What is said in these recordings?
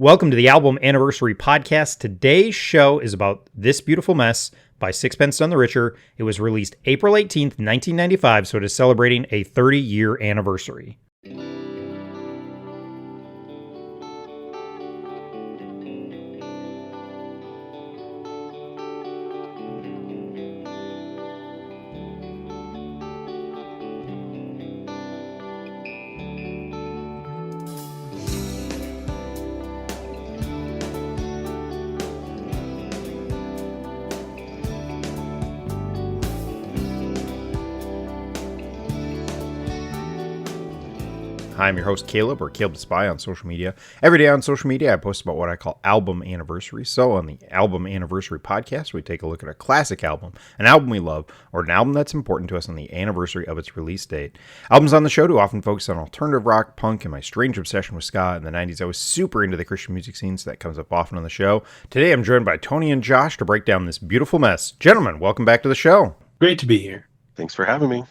Welcome to the Album Anniversary Podcast. Today's show is about This Beautiful Mess by Sixpence None the Richer. It was released April 18th, 1995, so it is celebrating a 30-year anniversary. Hi, I'm your host, Caleb, or Caleb the Spy on social media. Every day on social media, I post about what I call album anniversaries. So on the Album Anniversary Podcast, we take a look at a classic album, an album we love, or an album that's important to us on the anniversary of its release date. Albums on the show do often focus on alternative rock, punk, and my strange obsession with ska. In the 90s, I was super into the Christian music scene, so that comes up often on the show. Today, I'm joined by Tony and Josh to break down This Beautiful Mess. Gentlemen, welcome back to the show. Great to be here. Thanks for having me.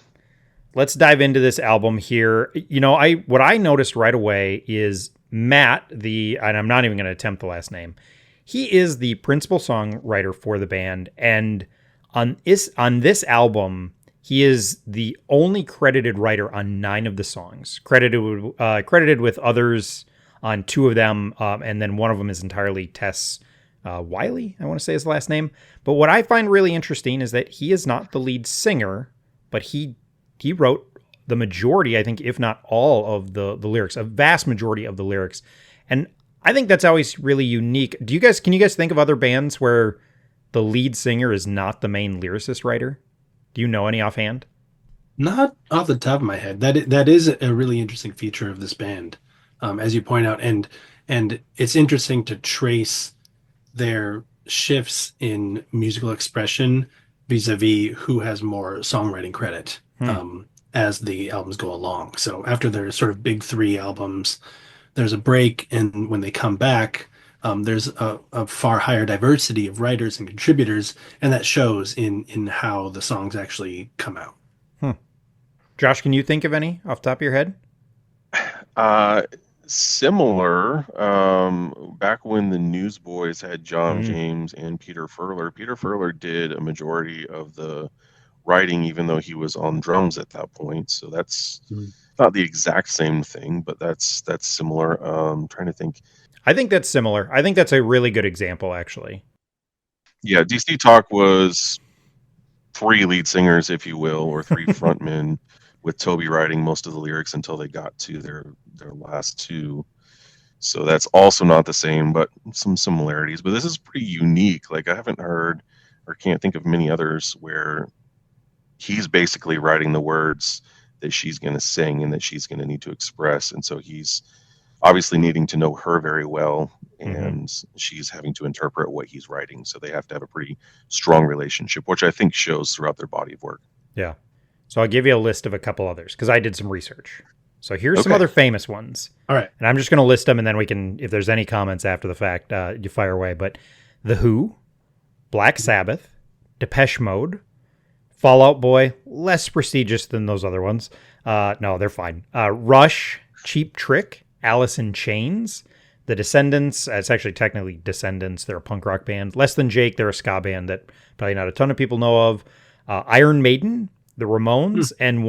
Let's dive into this album here. You know, what I noticed right away is Matt, and I'm not even going to attempt the last name. He is the principal songwriter for the band, and on this album, he is the only credited writer on 9 of the songs. Credited with others on 2 of them, and then one of them is entirely Tess Wiley, I want to say his last name. But what I find really interesting is that he is not the lead singer, but he wrote the majority, I think, if not all of the lyrics, a vast majority of the lyrics. And I think that's always really unique. Can you guys think of other bands where the lead singer is not the main lyricist writer? Do you know any offhand? Not off the top of my head. That is a really interesting feature of this band, as you point out. And it's interesting to trace their shifts in musical expression vis-a-vis who has more songwriting credit. As the albums go along. So after their sort of big 3 albums, there's a break, and when they come back, there's a far higher diversity of writers and contributors, and that shows in how the songs actually come out. Josh, can you think of any off the top of your head? Similar, back when the Newsboys had John James and Peter Furler. Peter Furler did a majority of the writing, even though he was on drums at that point. So that's not the exact same thing, but that's similar. Trying to think. I think that's similar. I think that's a really good example, actually. Yeah, DC Talk was 3 lead singers, if you will, or 3 frontmen, with Toby writing most of the lyrics until they got to their last 2. So that's also not the same, but some similarities. But this is pretty unique. Like, I haven't heard or can't think of many others where he's basically writing the words that she's going to sing and that she's going to need to express. And so he's obviously needing to know her very well, and she's having to interpret what he's writing. So they have to have a pretty strong relationship, which I think shows throughout their body of work. Yeah. So I'll give you a list of a couple others because I did some research. So here's some other famous ones. All right. And I'm just going to list them, and then we can, if there's any comments after the fact, you fire away. But The Who, Black Sabbath, Depeche Mode, Fall Out Boy, less prestigious than those other ones. No, they're fine. Rush, Cheap Trick, Alice in Chains, The Descendants. It's actually technically Descendants. They're a punk rock band. Less Than Jake, they're a ska band that probably not a ton of people know of. Iron Maiden, The Ramones, and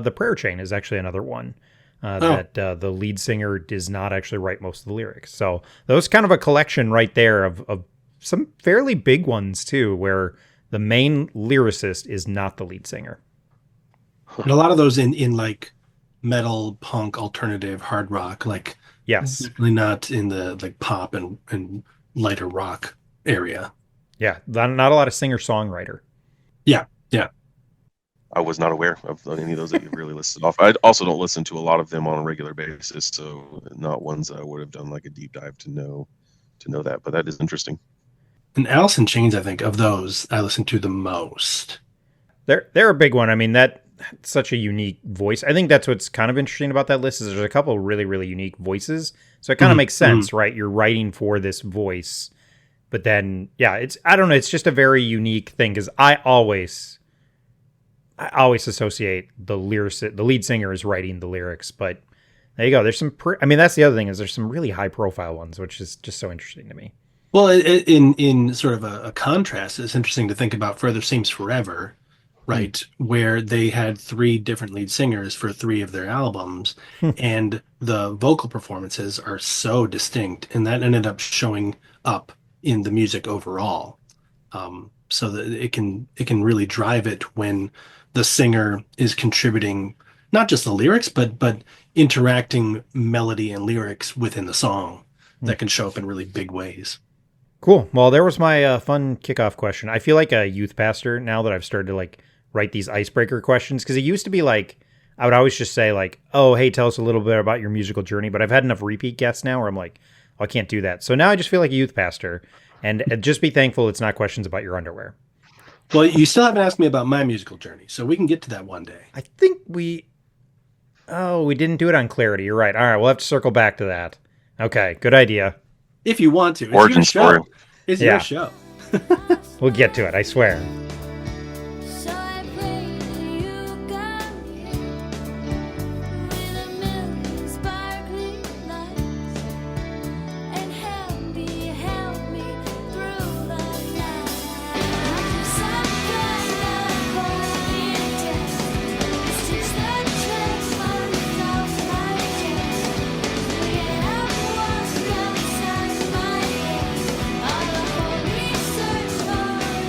The Prayer Chain is actually another one that the lead singer does not actually write most of the lyrics. So those kind of a collection right there of some fairly big ones too, where the main lyricist is not the lead singer. And a lot of those in like metal, punk, alternative, hard rock, like yes, definitely not in the like pop and lighter rock area. Yeah, not a lot of singer-songwriter. Yeah. I was not aware of any of those that you really listed off. I also don't listen to a lot of them on a regular basis, so not ones that I would have done like a deep dive to know that. But that is interesting. And Alice in Chains, I think, of those, I listen to the most. They're a big one. I mean, that's such a unique voice. I think that's what's kind of interesting about that list is there's a couple of really, really unique voices. So it kind of makes sense, right? You're writing for this voice. But then, yeah, I don't know. It's just a very unique thing because I always associate the lead singer as writing the lyrics, but There you go. There's some. I mean, that's the other thing is there's some really high profile ones, which is just so interesting to me. Well, in sort of a contrast, it's interesting to think about Further Seems Forever, Hmm. right? Where they had three different lead singers for three of their albums, Hmm. and the vocal performances are so distinct, and that ended up showing up in the music overall. So that it can really drive it when the singer is contributing not just the lyrics, but interacting melody and lyrics within the song Hmm. that can show up in really big ways. Cool. Well, there was my fun kickoff question. I feel like a youth pastor now that I've started to like write these icebreaker questions because it used to be like I would always just say like, "Oh, hey, tell us a little bit about your musical journey." But I've had enough repeat guests now where I'm like, oh, I can't do that. So now I just feel like a youth pastor, and just be thankful it's not questions about your underwear. Well, you still haven't asked me about my musical journey, so we can get to that one day. I think we. Oh, we didn't do it on clarity. You're right. All right, we'll have to circle back to that. Okay, good idea. If you want to. It's your Origin story. show. It's your Yeah, show. we'll get to it. I swear. So I pray that you got me with a million sparkling lights and help me through the night. Some kind of holy intent, stitch the tremors off my chest. Yeah, I've walked outside my head on a holy search for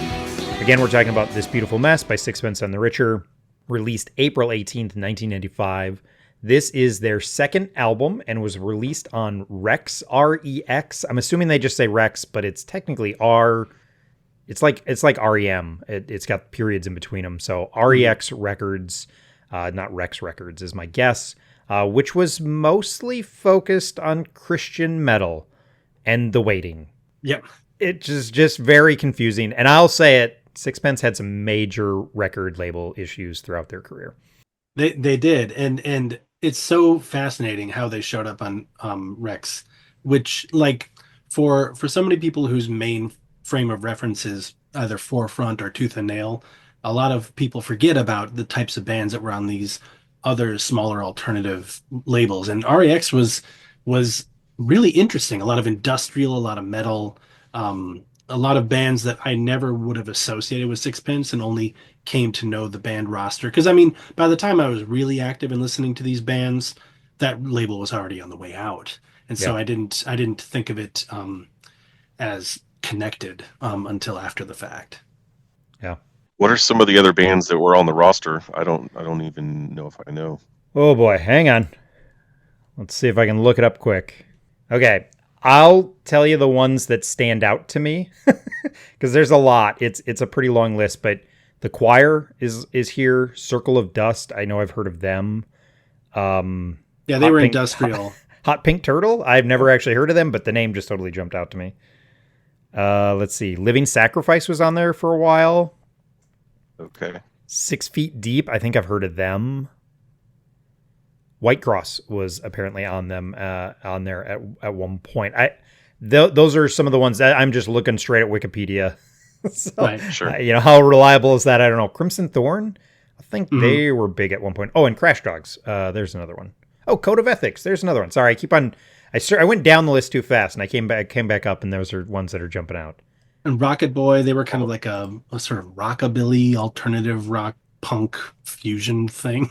angels. Again, we're talking about This Beautiful Mess by Sixpence None the Richer, released April 18th, 1995. This is their second album and was released on Rex, R-E-X. I'm assuming they just say Rex, but it's technically R. It's like REM. It's got periods in between them. So REX Records, not Rex Records is my guess, which was mostly focused on Christian metal and The Waiting. Yep. It's just very confusing. And I'll say it, Sixpence had some major record label issues throughout their career. They did. And it's so fascinating how they showed up on Rex, which like for so many people whose main frame of reference is either Forefront or Tooth and Nail, a lot of people forget about the types of bands that were on these other smaller alternative labels. And REX was really interesting. A lot of industrial, a lot of metal, a lot of bands that I never would have associated with Sixpence and only came to know the band roster. Because I mean, by the time I was really active in listening to these bands, that label was already on the way out, and so Yeah. I didn't think of it as connected until after the fact. Yeah. What are some of the other bands that were on the roster? I don't even know if I know. Oh boy, hang on. Let's see if I can look it up quick. Okay, I'll tell you the ones that stand out to me because there's a lot. It's a pretty long list, but the Choir is here. Circle of Dust, I know I've heard of them. Yeah, they Hot were Pink- industrial. Hot Pink Turtle, I've never actually heard of them, but the name just totally jumped out to me. Let's see. Living Sacrifice was on there for a while. Okay. 6 Feet Deep, I think I've heard of them. White Cross was apparently on them on there at one point. Those are some of the ones that I'm just looking straight at Wikipedia. So, Right. Sure. how reliable is that? I don't know. Crimson Thorn, I think Mhm. they were big at one point. Oh, and Crash Dogs. There's another one. Oh, Code of Ethics. There's another one. Sorry, I keep on. I went down the list too fast, and I came back up, and those are ones that are jumping out. And Rocket Boy, they were kind of like a sort of rockabilly alternative rock punk fusion thing.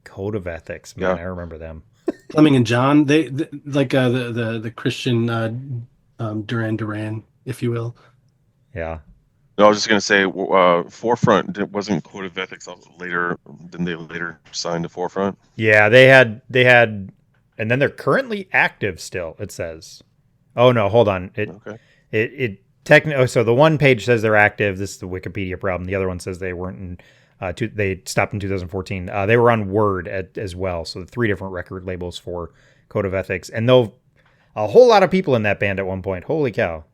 Code of Ethics. Man, Yeah. I remember them. Fleming and John, they like the Christian Duran Duran, if you will. Yeah. No, I was just gonna say, Forefront wasn't Code of Ethics later. Didn't they later sign to Forefront? Yeah, they had, and then they're currently active still. It says. Oh no, hold on. Okay. So the one page says they're active. This is the Wikipedia problem. The other one says they weren't. They stopped in 2014. They were on Word as well. So 3 different record labels for Code of Ethics, and though a whole lot of people in that band at one point. Holy cow,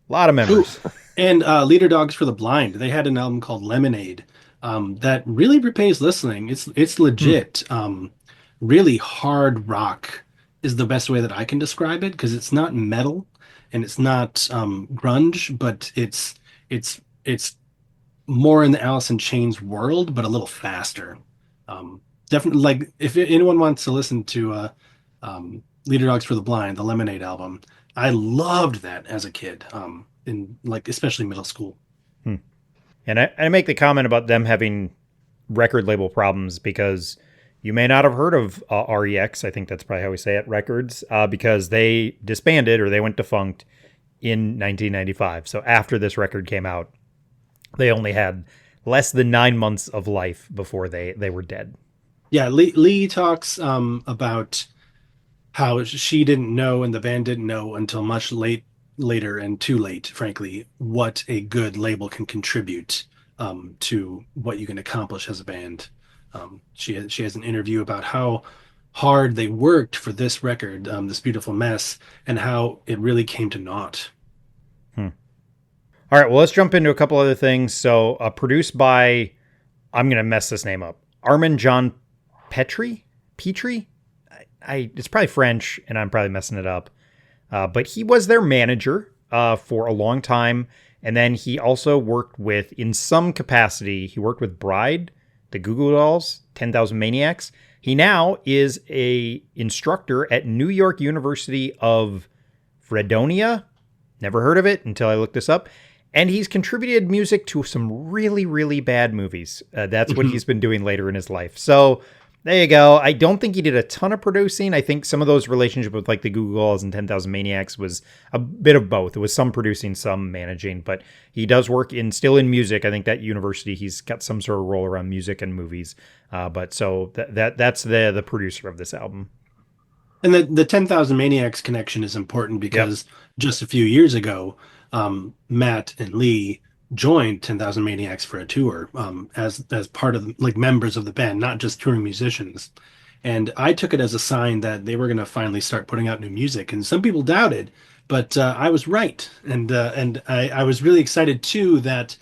a lot of members. And Leader Dogs for the Blind, they had an album called Lemonade that really repays listening. It's legit. Really hard rock is the best way that I can describe it because it's not metal and it's not grunge, but it's more in the Alice in Chains world, but a little faster. definitely, like, if anyone wants to listen to Leader Dogs for the Blind, the Lemonade album, I loved that as a kid, in like especially middle school. Hmm. And I make the comment about them having record label problems because you may not have heard of REX. I think that's probably how we say it, Records, because they disbanded or they went defunct in 1995. So after this record came out, they only had less than 9 months of life before they were dead. Yeah, Lee talks about how she didn't know and the band didn't know until much later and too late, frankly, what a good label can contribute to what you can accomplish as a band. She has an interview about how hard they worked for this record, This Beautiful Mess, and how it really came to naught. All right, well, let's jump into a couple other things. So, produced by, I'm going to mess this name up, Armand John Petrie? It's probably French, and I'm probably messing it up. But he was their manager for a long time. And then he also worked with, in some capacity, he worked with Bride, the Goo Goo Dolls, 10,000 Maniacs. He now is a instructor at New York University of Fredonia. Never heard of it until I looked this up. And he's contributed music to some really, really bad movies. That's what he's been doing later in his life. So there you go. I don't think he did a ton of producing. I think some of those relationships with like the Goo Goo Dolls and 10,000 Maniacs was a bit of both. It was some producing, some managing, but he does work still in music. I think that university, he's got some sort of role around music and movies. But so that's the producer of this album. And the 10,000 Maniacs connection is important because just a few years ago, Matt and Lee joined 10,000 Maniacs for a tour as part of like members of the band, not just touring musicians. And I took it as a sign that they were going to finally start putting out new music. And some people doubted, but I was right. And I was really excited too that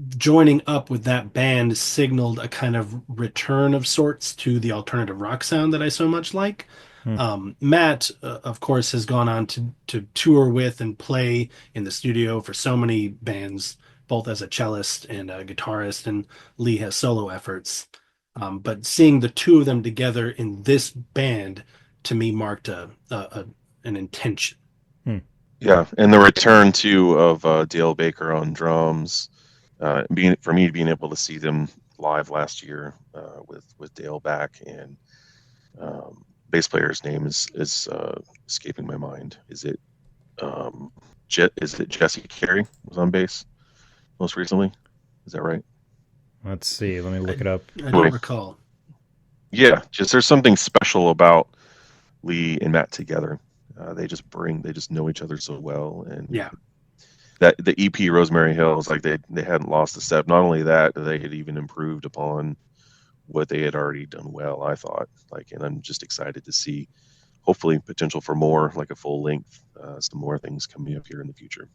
joining up with that band signaled a kind of return of sorts to the alternative rock sound that I so much like. Matt, of course, has gone on to tour with and play in the studio for so many bands, both as a cellist and a guitarist, and Lee has solo efforts. But seeing the two of them together in this band, to me, marked an intention. Yeah, and the return too of Dale Baker on drums, being able to see them live last year with Dale back, and bass player's name is escaping my mind. Is it Jesse Carey was on bass most recently? Is that right? Let's see. Let me look it up. I don't recall. Yeah, just there's something special about Lee and Matt together. They just know each other so well, and that the EP Rosemary Hills, like they hadn't lost a step. Not only that, they had even improved upon what they had already done well, I thought. And I'm just excited to see, hopefully, potential for more, like a full length, some more things coming up here in the future.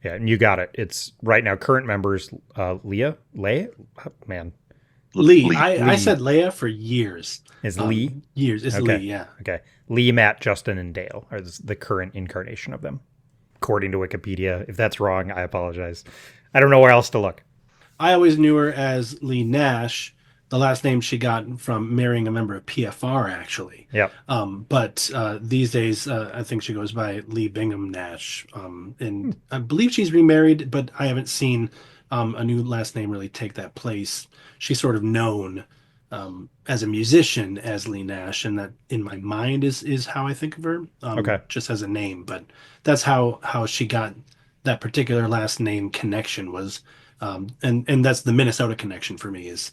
Yeah, and you got it. It's right now current members, Leah, man. Lee. I said Leia for years. Is Lee? Years. It's okay. Lee, yeah. Okay. Lee, Matt, Justin, and Dale are the current incarnation of them, according to Wikipedia. If that's wrong, I apologize. I don't know where else to look. I always knew her as Lee Nash, the last name she got from marrying a member of PFR, actually. Yeah. But these days, I think she goes by Lee Bingham Nash. And I believe she's remarried, but I haven't seen a new last name really take that place. She's sort of known as a musician as Lee Nash, and that in my mind is how I think of her. Just as a name, but that's how she got that particular last name connection was. And that's the Minnesota connection for me is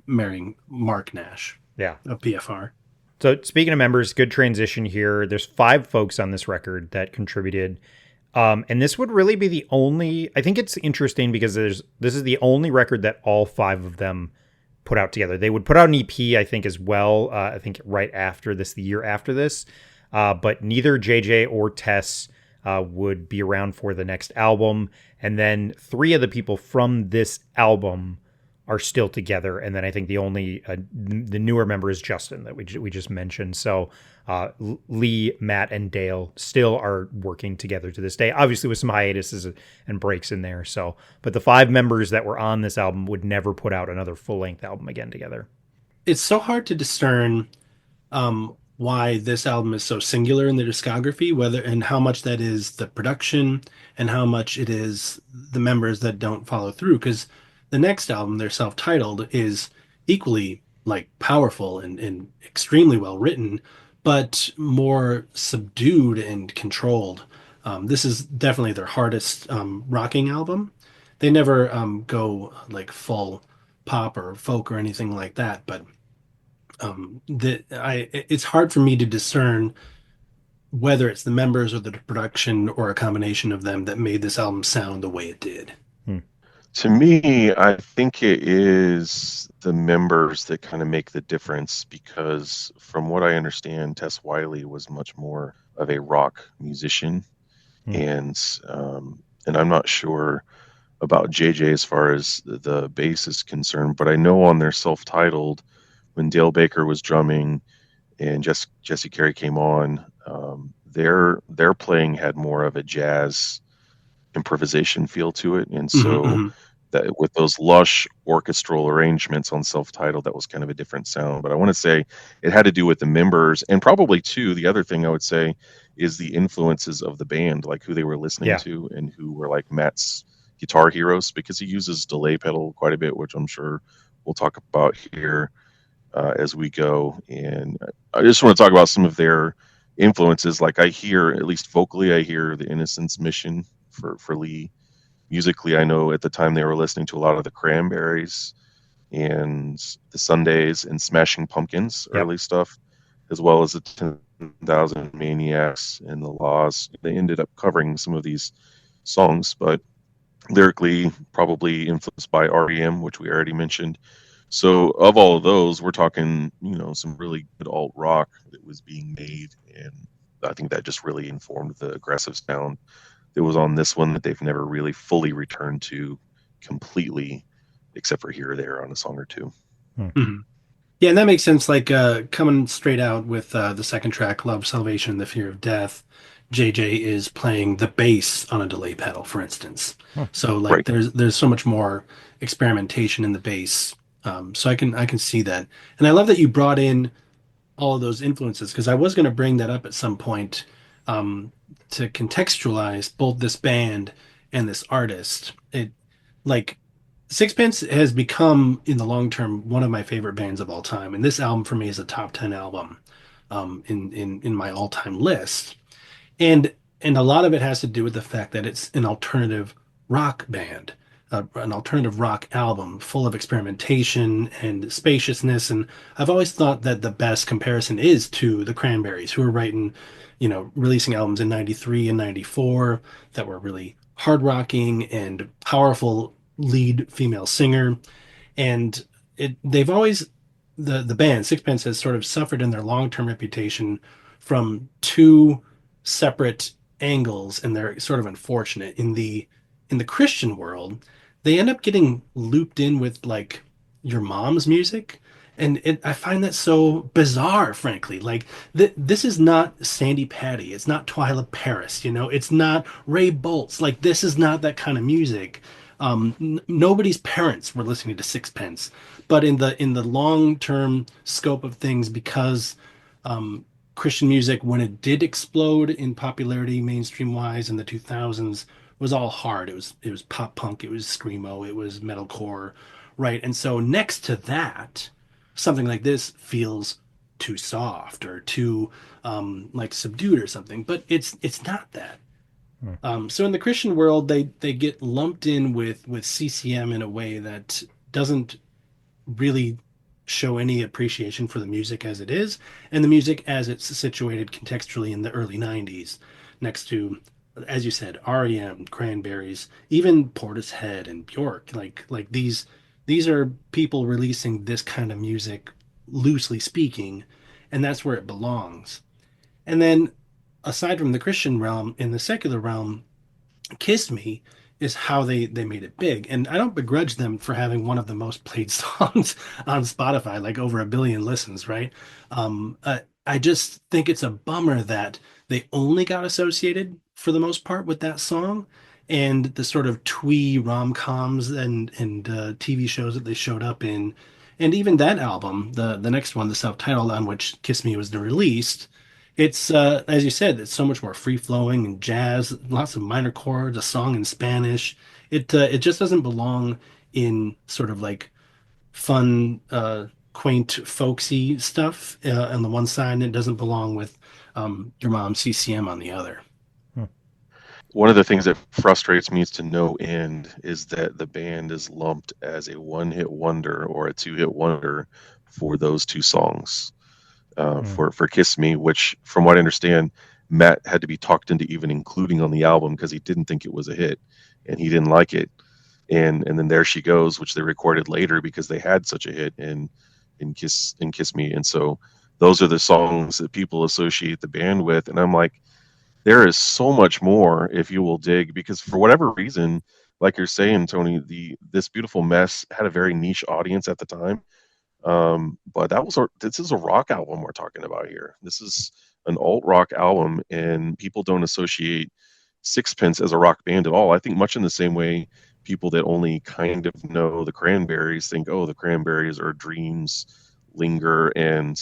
marrying Mark Nash. Yeah. Of PFR. So speaking of members, good transition here. There's 5 folks on this record that contributed. And this would really be the only, I think it's interesting because this is the only record that all 5 of them put out together. They would put out an EP, I think, as well. I think right after this, the year after this. But neither JJ or Tess would be around for the next album. And then 3 of the people from this album are still together, and then I think the only the newer member is Justin that we just mentioned. So Lee, Matt, and Dale still are working together to this day, obviously with some hiatuses and breaks in there. So, but the 5 members that were on this album would never put out another full length album again together. It's so hard to discern why this album is so singular in the discography, whether and how much that is the production and how much it is the members that don't follow through. Because the next album, they're self-titled, is equally like powerful and extremely well written, but more subdued and controlled. This is definitely their hardest rocking album. They never go like full pop or folk or anything like that, but it's hard for me to discern whether it's the members or the production or a combination of them that made this album sound the way it did. To me, I think it is the members that kind of make the difference because, from what I understand, Tess Wiley was much more of a rock musician, and I'm not sure about JJ as far as the bass is concerned, but I know on their self-titled, when Dale Baker was drumming and Jesse Carey came on, their playing had more of a jazz improvisation feel to it, and so that with those lush orchestral arrangements on self-titled, that was kind of a different sound. But I want to say it had to do with the members, and probably too, the other thing I would say is the influences of the band, like who they were listening to and who were like Matt's guitar heroes, because he uses delay pedal quite a bit, which I'm sure we'll talk about here as we go. And I just want to talk about some of their influences. Like I hear, at least vocally, I hear the Innocence Mission for Lee. Musically, I know at the time they were listening to a lot of the Cranberries and the Sundays and Smashing Pumpkins early stuff, as well as the 10,000 Maniacs and the Laws. They ended up covering some of these songs, but lyrically probably influenced by REM, which we already mentioned. So of all of those, we're talking, some really good alt rock that was being made, and I think that just really informed the aggressive sound that was on this one that they've never really fully returned to completely, except for here or there on a song or two. Yeah, and that makes sense. Like coming straight out with the second track, Love, Salvation, The Fear of Death, JJ is playing the bass on a delay pedal, for instance. So like there's so much more experimentation in the bass. So I can see that. And I love that you brought in all of those influences, because I was going to bring that up at some point to contextualize both this band and this artist. It like Sixpence has become in the long term one of my favorite bands of all time, and this album for me is a top 10 album in my all time list. And a lot of it has to do with the fact that it's an alternative rock band, an alternative rock album full of experimentation and spaciousness. And I've always thought that the best comparison is to the Cranberries, who were writing, releasing albums in 93 and 94 that were really hard rocking and powerful lead female singer. And they've always, the band Sixpence has sort of suffered in their long-term reputation from two separate angles, and they're sort of unfortunate. In the Christian world, they end up getting looped in with like your mom's music, and I find that so bizarre, frankly. Like this is not Sandy Patty, it's not Twyla Paris, it's not Ray Boltz. Like this is not that kind of music. Nobody's parents were listening to Sixpence, but in the long-term scope of things, because Christian music, when it did explode in popularity mainstream wise in the 2000s, was all hard. It was pop punk, it was screamo, it was metalcore, right? And so next to that, something like this feels too soft or too like subdued or something, but it's not that. So in the Christian world, they get lumped in with CCM in a way that doesn't really show any appreciation for the music as it is, and the music as it's situated contextually in the early 90s, next to, as you said, REM, Cranberries, even Portishead and Bjork. Like these are people releasing this kind of music, loosely speaking, and that's where it belongs. And then aside from the Christian realm, in the secular realm, Kiss Me is how they made it big. And I don't begrudge them for having one of the most played songs on Spotify, like over 1 billion listens, right? I just think it's a bummer that they only got associated for the most part with that song and the sort of twee rom-coms and TV shows that they showed up in. And even that album, the next one, the self-titled on which Kiss Me was released, it's as you said, it's so much more free flowing and jazz, lots of minor chords, a song in Spanish. It just doesn't belong in sort of like fun, quaint, folksy stuff on the one side, and it doesn't belong with Your Mom CCM on the other. One of the things that frustrates me to no end is that the band is lumped as a one-hit wonder or a two-hit wonder for those two songs. For Kiss Me, which from what I understand, Matt had to be talked into even including on the album because he didn't think it was a hit and he didn't like it. And then There She Goes, which they recorded later because they had such a hit in Kiss Me. And so those are the songs that people associate the band with. And I'm like, there is so much more if you will dig, because for whatever reason, like you're saying, Tony, this Beautiful Mess had a very niche audience at the time. But this is a rock album we're talking about here. This is an alt rock album, and people don't associate Sixpence as a rock band at all. I think much in the same way people that only kind of know the Cranberries think, oh, the Cranberries are Dreams, Linger, and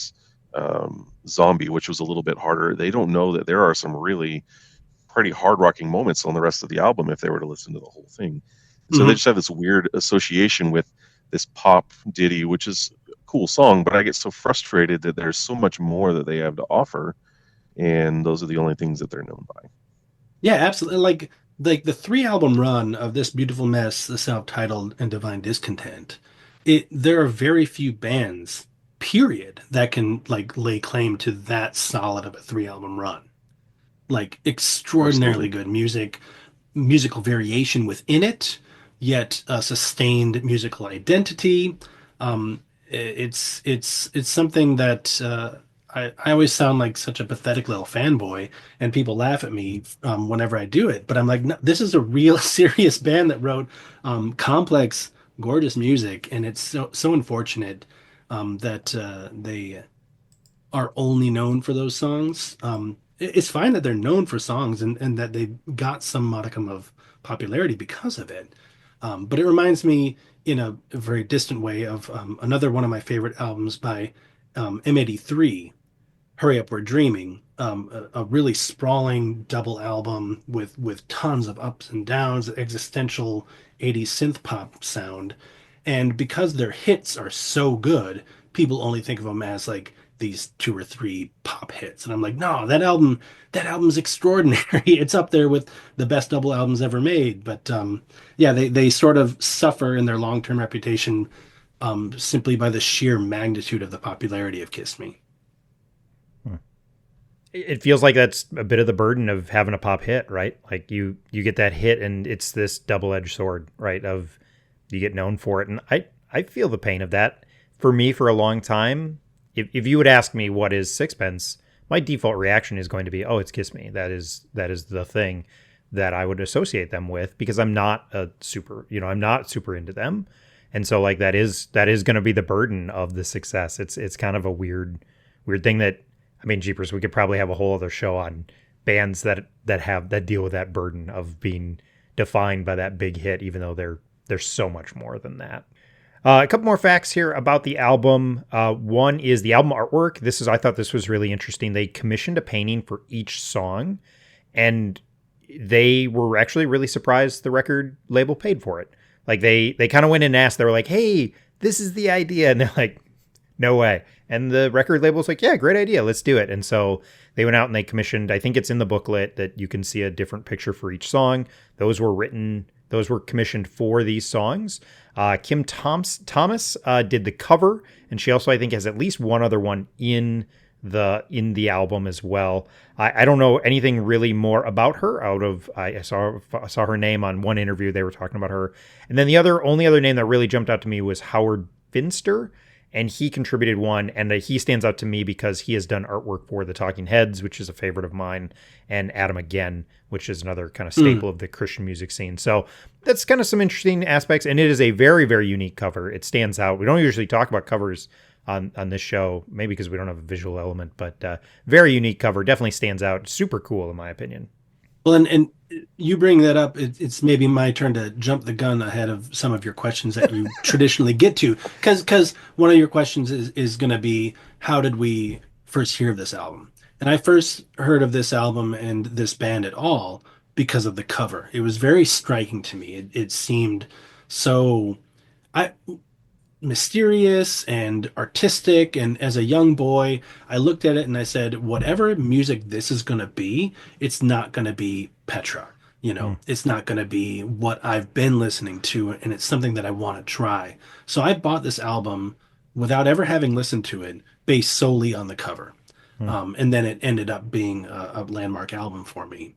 Zombie, which was a little bit harder. They don't know that there are some really pretty hard rocking moments on the rest of the album if they were to listen to the whole thing. So they just have this weird association with this pop ditty, which is a cool song, but I get so frustrated that there's so much more that they have to offer, and those are the only things that they're known by. Yeah, absolutely. Like the 3 album run of This Beautiful Mess, the self-titled, and Divine Discontent. There are very few bands, period, that can like lay claim to that solid of a 3 album run. Like extraordinarily Absolutely. good music, musical variation within it, yet a sustained musical identity. It's something that I always sound like such a pathetic little fanboy, and people laugh at me whenever I do it. But I'm like, no, this is a real serious band that wrote complex, gorgeous music, and it's so unfortunate that they are only known for those songs. It's fine that they're known for songs and that they got some modicum of popularity because of it. But it reminds me in a very distant way of another one of my favorite albums by M83, Hurry Up We're Dreaming, a really sprawling double album with tons of ups and downs, existential 80s synth pop sound. And because their hits are so good, people only think of them as like these 2 or 3 pop hits. And I'm like, no, that album's extraordinary. It's up there with the best double albums ever made. But yeah, they sort of suffer in their long-term reputation simply by the sheer magnitude of the popularity of Kiss Me. It feels like that's a bit of the burden of having a pop hit, right? Like you get that hit and it's this double-edged sword, right? Of you get known for it. And I feel the pain of that. For me, for a long time, if you would ask me what is Sixpence, my default reaction is going to be, oh, it's Kiss Me. That is the thing that I would associate them with, because I'm not I'm not super into them. And so like that is going to be the burden of the success. It's kind of a weird thing that, I mean, jeepers, we could probably have a whole other show on bands that deal with that burden of being defined by that big hit, even though they're so much more than that. A couple more facts here about the album. One is the album artwork. I thought this was really interesting. They commissioned a painting for each song, and they were actually really surprised the record label paid for it. Like they kind of went in and asked, they were like, hey, this is the idea. And they're like, no way. And the record label's like, yeah, great idea. Let's do it. And so they went out and they commissioned, I think it's in the booklet that you can see a different picture for each song. Those were commissioned for these songs. Kim Thomas did the cover, and she also, I think, has at least one other one in the album as well. I don't know anything really more about her I saw her name on one interview. They were talking about her. And then the only other name that really jumped out to me was Howard Finster. and he contributed one, and he stands out to me because he has done artwork for the Talking Heads, which is a favorite of mine, and Adam Again, which is another kind of staple of the Christian music scene. So that's kind of some interesting aspects, and it is a very, very unique cover. It stands out. We don't usually talk about covers on this show, maybe because we don't have a visual element, but very unique cover. Definitely stands out. Super cool, in my opinion. Well, and you bring that up, it's maybe my turn to jump the gun ahead of some of your questions that you traditionally get to, because one of your questions is going to be, how did we first hear of this album? And I first heard of this album and this band at all because of the cover. It was very striking to me. It seemed so mysterious and artistic, and as a young boy I looked at it and I said, whatever music this is going to be, it's not going to be Petra, it's not going to be what I've been listening to, and it's something that I want to try. So I bought this album without ever having listened to it, based solely on the cover. And then it ended up being a landmark album for me,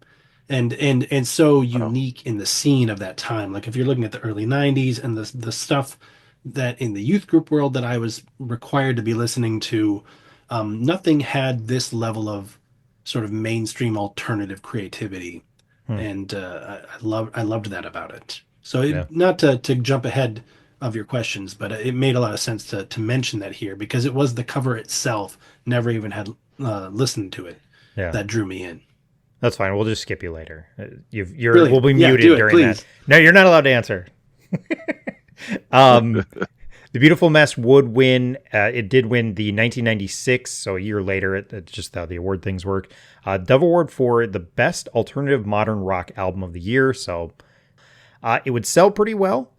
and so unique in the scene of that time. Like, if you're looking at the early 90s and the stuff that in the youth group world that I was required to be listening to, nothing had this level of sort of mainstream alternative creativity. And I loved that about it. So not to jump ahead of your questions, but it made a lot of sense to mention that here, because it was the cover itself, never even had listened to it, that drew me in. That's fine. We'll just skip you later. Really? We'll be muted during please. that. No, you're not allowed to answer. The Beautiful Mess would win. It did win the 1996, so a year later. It's just how the award things work. Dove Award for the Best Alternative Modern Rock Album of the Year. So it would sell pretty well.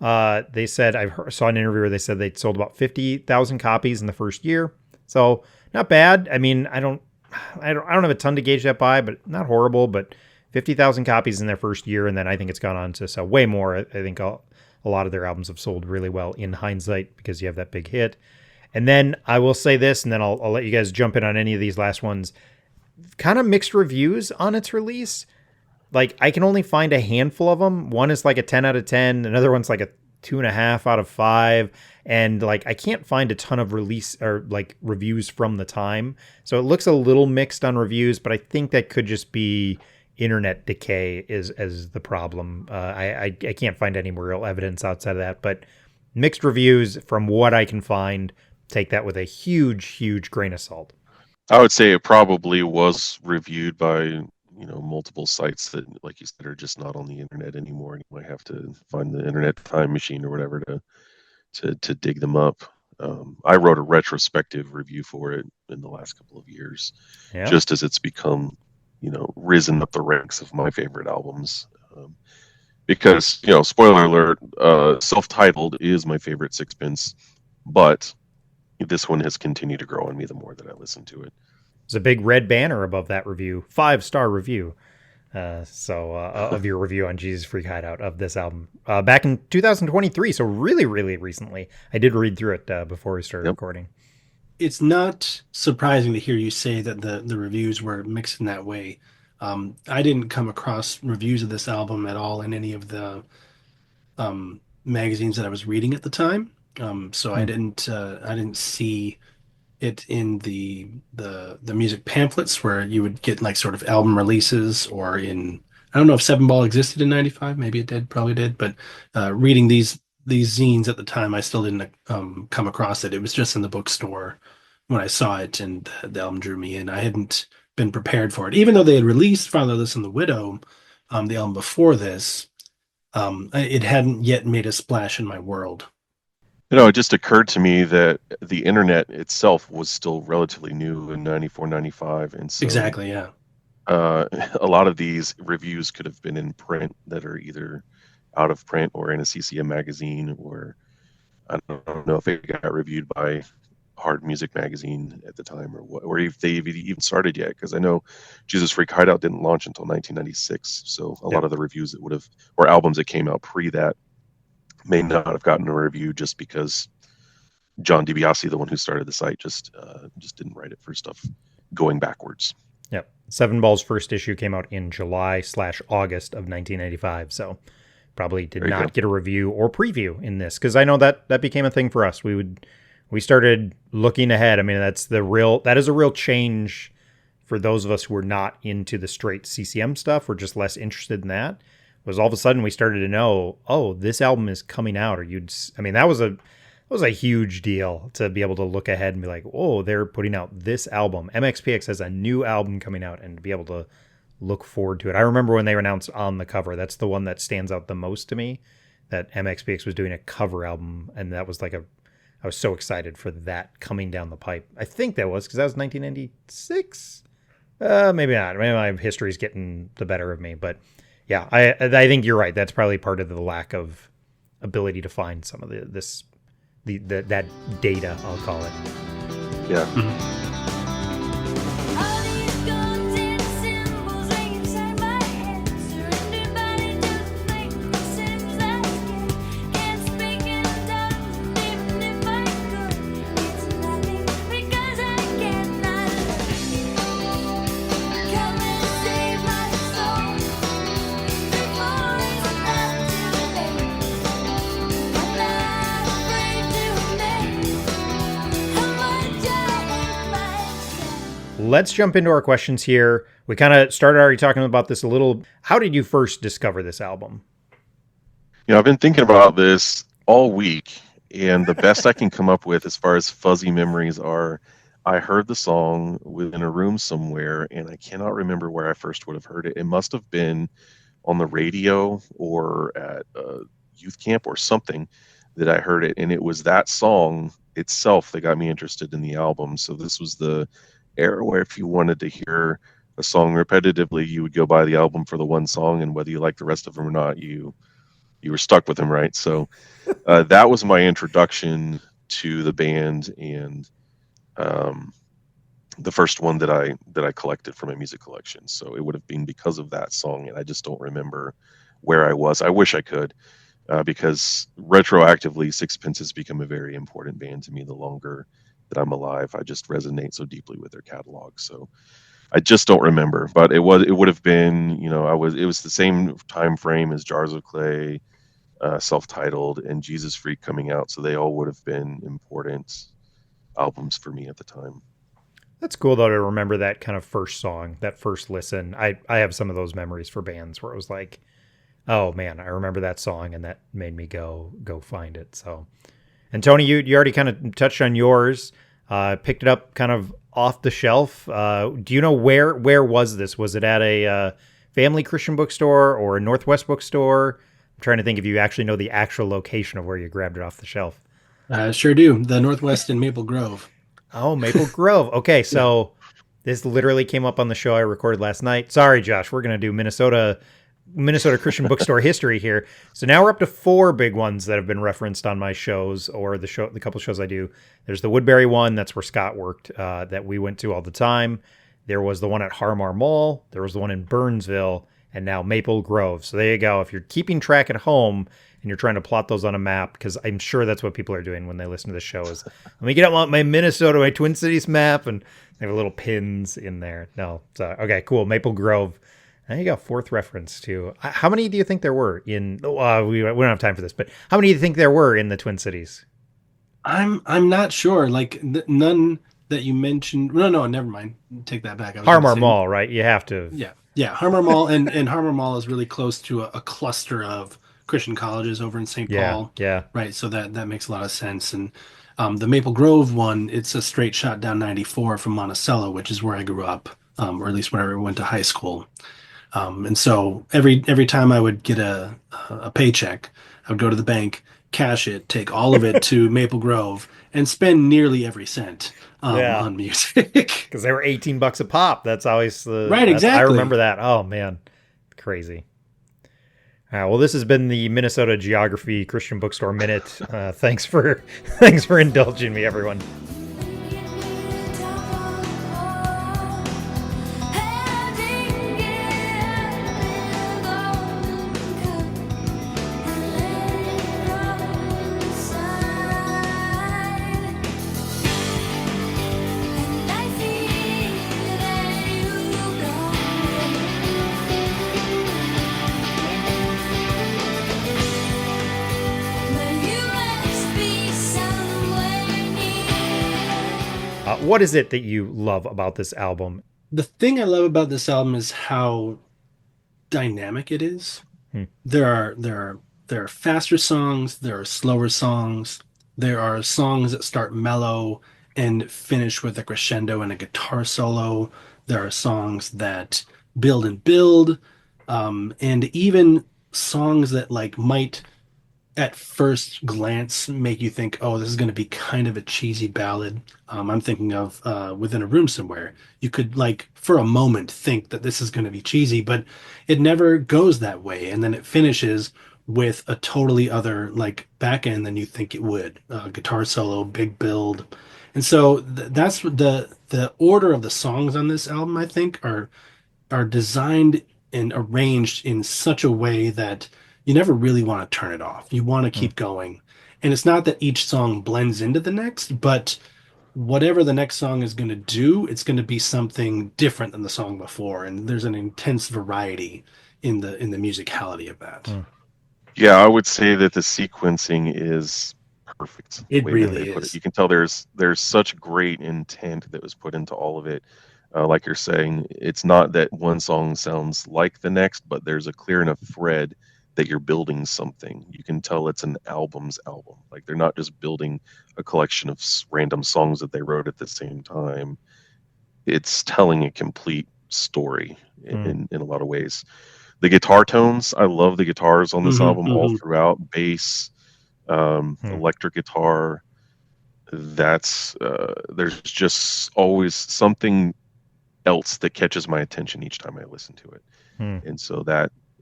They said, saw an interview where they said they sold about 50,000 copies in the first year. So not bad. I mean, I don't have a ton to gauge that by, but not horrible. But 50,000 copies in their first year, and then I think it's gone on to sell way more. I think a lot of their albums have sold really well in hindsight because you have that big hit. And then I will say this, and then I'll let you guys jump in on any of these last ones. Kind of mixed reviews on its release. Like, I can only find a handful of them. One is like a 10 out of 10. Another one's like a 2.5 out of 5. And like, I can't find a ton of release or like reviews from the time. So it looks a little mixed on reviews, but I think that could just be internet decay as the problem. I can't find any real evidence outside of that, but mixed reviews from what I can find. Take that with a huge grain of salt. I would say it probably was reviewed by multiple sites that, like you said, are just not on the internet anymore. You might have to find the internet time machine or whatever to dig them up. I wrote a retrospective review for it in the last couple of years, just as it's become risen up the ranks of my favorite albums. Because, spoiler alert, self-titled is my favorite Sixpence, but this one has continued to grow on me the more that I listen to it. There's a big red banner above that review, 5-star review. Of your review on Jesus Freak Hideout of this album back in 2023. So really, really recently. I did read through it before we started recording. It's not surprising to hear you say that the reviews were mixed in that way. I didn't come across reviews of this album at all in any of the magazines that I was reading at the time. So I didn't see it in the music pamphlets where you would get like sort of album releases, or in, I don't know if Seven Ball existed in 95. Maybe it did, probably did. But reading these zines at the time, I still didn't come across it. It was just in the bookstore when I saw it, and the album drew me in. I hadn't been prepared for it. Even though they had released Fatherless and the Widow, the album before this, it hadn't yet made a splash in my world. It just occurred to me that the internet itself was still relatively new in 94, 95. And so, exactly, yeah. A lot of these reviews could have been in print that are either out of print or in a CCM magazine, or I don't know if it got reviewed by Hard Music Magazine at the time, or if they even started yet, because I know Jesus Freak Hideout didn't launch until 1996. So a lot of the reviews that would have, or albums that came out pre that, may not have gotten a review just because John DiBiase, the one who started the site, just didn't write it for stuff going backwards. Yep. Seven Ball's first issue came out in July/August of 1995, so probably did not get a review or preview in this, because I know that became a thing for us. We would we started looking ahead. I mean, that is a real change for those of us who are not into the straight CCM stuff. We're just less interested in that. Was all of a sudden we started to know, oh, this album is coming out, or that was a huge deal to be able to look ahead and be like, oh, they're putting out this album. MXPX has a new album coming out, and to be able to look forward to it. I remember when they were announced on the cover. That's the one that stands out the most to me, that MXPX was doing a cover album, and that was like I was so excited for that coming down the pipe. I think that was because that was 1996. Maybe not. Maybe my history's getting the better of me, but yeah, I think you're right. That's probably part of the lack of ability to find some of that data, I'll call it. Yeah. All these guns and symbols ring inside my head. Surrender body to the fake sins I get. Can't speak in tongues, even if I could. It's nothing because I cannot love you. Come and save my soul before it's not too late. I'm not afraid to admit how much I hate myself. Let's jump into our questions here. We kind of started already talking about this a little. How did you first discover this album? I've been thinking about this all week, and the best I can come up with as far as fuzzy memories are, I heard the song within a room somewhere, and I cannot remember where I first would have heard it. It must have been on the radio or at a youth camp or something that I heard it, and it was that song itself that got me interested in the album. So this was the era where if you wanted to hear a song repetitively, you would go buy the album for the one song, and whether you liked the rest of them or not, you were stuck with them, right? So that was my introduction to the band, and the first one that I collected from my music collection. So it would have been because of that song, and I just don't remember where I was. I wish I could, because retroactively, Sixpence has become a very important band to me the longer that I'm alive. I just resonate so deeply with their catalog. So I just don't remember, but it would have been, it was the same time frame as Jars of Clay, self-titled, and Jesus Freak coming out. So they all would have been important albums for me at the time. That's cool though to remember that kind of first song, that first listen. I have some of those memories for bands where it was like, oh man, I remember that song, and that made me go find it. So, and Tony, you already kind of touched on yours. Picked it up kind of off the shelf. Do you know where was this? Was it at a family Christian bookstore or a Northwest bookstore? I'm trying to think if you actually know the actual location of where you grabbed it off the shelf. Sure do. The Northwest in Maple Grove. Oh, Maple Grove. Okay, so this literally came up on the show I recorded last night. Sorry, Josh, we're going to do Minnesota Christian bookstore history here. So now we're up to 4 big ones that have been referenced on my shows, or the couple shows I do. There's the Woodbury one, that's where Scott worked, that we went to all the time. There was the one at Harmar Mall. There was the one in Burnsville, and now Maple Grove. So there you go. If you're keeping track at home and you're trying to plot those on a map, because I'm sure that's what people are doing when they listen to the show is, let me get out my Minnesota, my Twin Cities map, and they have little pins in there. No, so okay, cool. Maple Grove. There you go. 4th reference to. How many do you think there were in? We don't have time for this, but how many do you think there were in the Twin Cities? I'm not sure. Like none that you mentioned. No, never mind. Take that back. Harmar Mall, right? You have to. Yeah. Harmar Mall, and Harmar Mall is really close to a cluster of Christian colleges over in St. Paul. Yeah. Right. So that makes a lot of sense. And the Maple Grove one, it's a straight shot down 94 from Monticello, which is where I grew up, or at least where I went to high school. And so every time I would get a paycheck, I would go to the bank, cash it, take all of it to Maple Grove, and spend nearly every cent on music. Because they were $18 a pop. That's always the right. Exactly. I remember that. Oh man, crazy. All right, well, this has been the Minnesota Geography Christian Bookstore Minute. Thanks for indulging me, everyone. What is it that you love about this album? The thing I love about this album is how dynamic it is. Hmm. There are faster songs, there are slower songs, there are songs that start mellow and finish with a crescendo and a guitar solo. There are songs that build and build, and even songs that like might at first glance make you think, oh, this is going to be kind of a cheesy ballad. I'm thinking of Within a Room Somewhere. You could, like, for a moment think that this is going to be cheesy, but it never goes that way. And then it finishes with a totally other, like, back end than you think it would. Guitar solo, big build. And so that's what the order of the songs on this album, I think, are designed and arranged in such a way that you never really want to turn it off. You want to keep going. And it's not that each song blends into the next, but whatever the next song is going to do, it's going to be something different than the song before. And there's an intense variety in the musicality of that. Yeah, I would say that the sequencing is perfect. It the way that really they put is. You can tell there's such great intent that was put into all of it. Like you're saying, it's not that one song sounds like the next, but there's a clear enough thread that you're building something. You can tell it's an album's album. Like they're not just building a collection of random songs that they wrote at the same time. It's telling a complete story in a lot of ways. The guitar tones, I love the guitars on this album all throughout. Bass, electric guitar. That's there's just always something else that catches my attention each time I listen to it. And so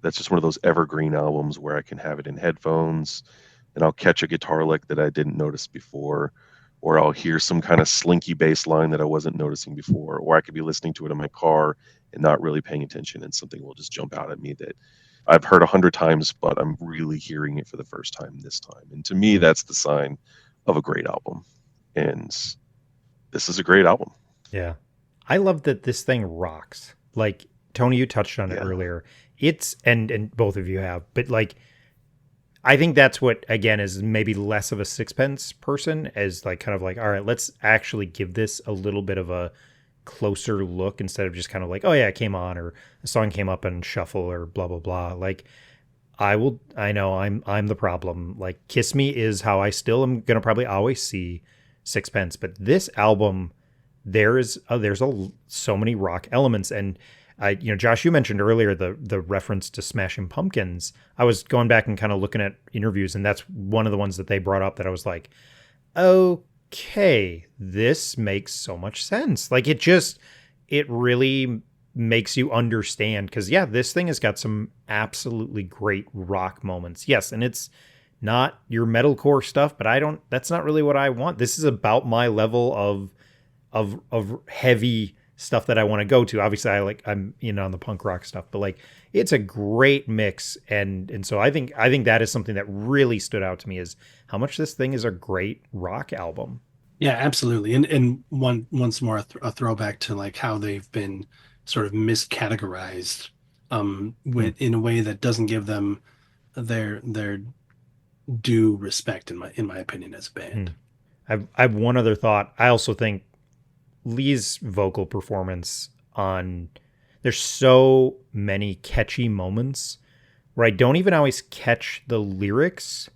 that's just one of those evergreen albums where I can have it in headphones and I'll catch a guitar lick that I didn't notice before, or I'll hear some kind of slinky bass line that I wasn't noticing before, or I could be listening to it in my car and not really paying attention and something will just jump out at me that I've heard 100 times, but I'm really hearing it for the first time this time. And to me, that's the sign of a great album. And this is a great album. Yeah. I love that this thing rocks. Like Tony, you touched on it earlier. It's and both of you have, but like I think that's what again is maybe less of a Sixpence person as like kind of like, all right, let's actually give this a little bit of a closer look instead of just kind of like, oh yeah, it came on or a song came up and shuffle or blah blah blah. Like I know I'm the problem. Like Kiss Me is how I still am gonna probably always see Sixpence, but this album there's so many rock elements. And Josh, you mentioned earlier the reference to Smashing Pumpkins. I was going back and kind of looking at interviews, and that's one of the ones that they brought up that I was like, okay, this makes so much sense. Like it really makes you understand because this thing has got some absolutely great rock moments. Yes, and it's not your metalcore stuff, but that's not really what I want. This is about my level of heavy stuff that I want to go to. Obviously I'm on the punk rock stuff, but like it's a great mix. And so I think that is something that really stood out to me is how much this thing is a great rock album. Yeah, absolutely. And once more a throwback to like how they've been sort of miscategorized in a way that doesn't give them their due respect in my opinion as a band. I have one other thought. I also think Lee's vocal performance there's so many catchy moments where I don't even always catch the lyrics,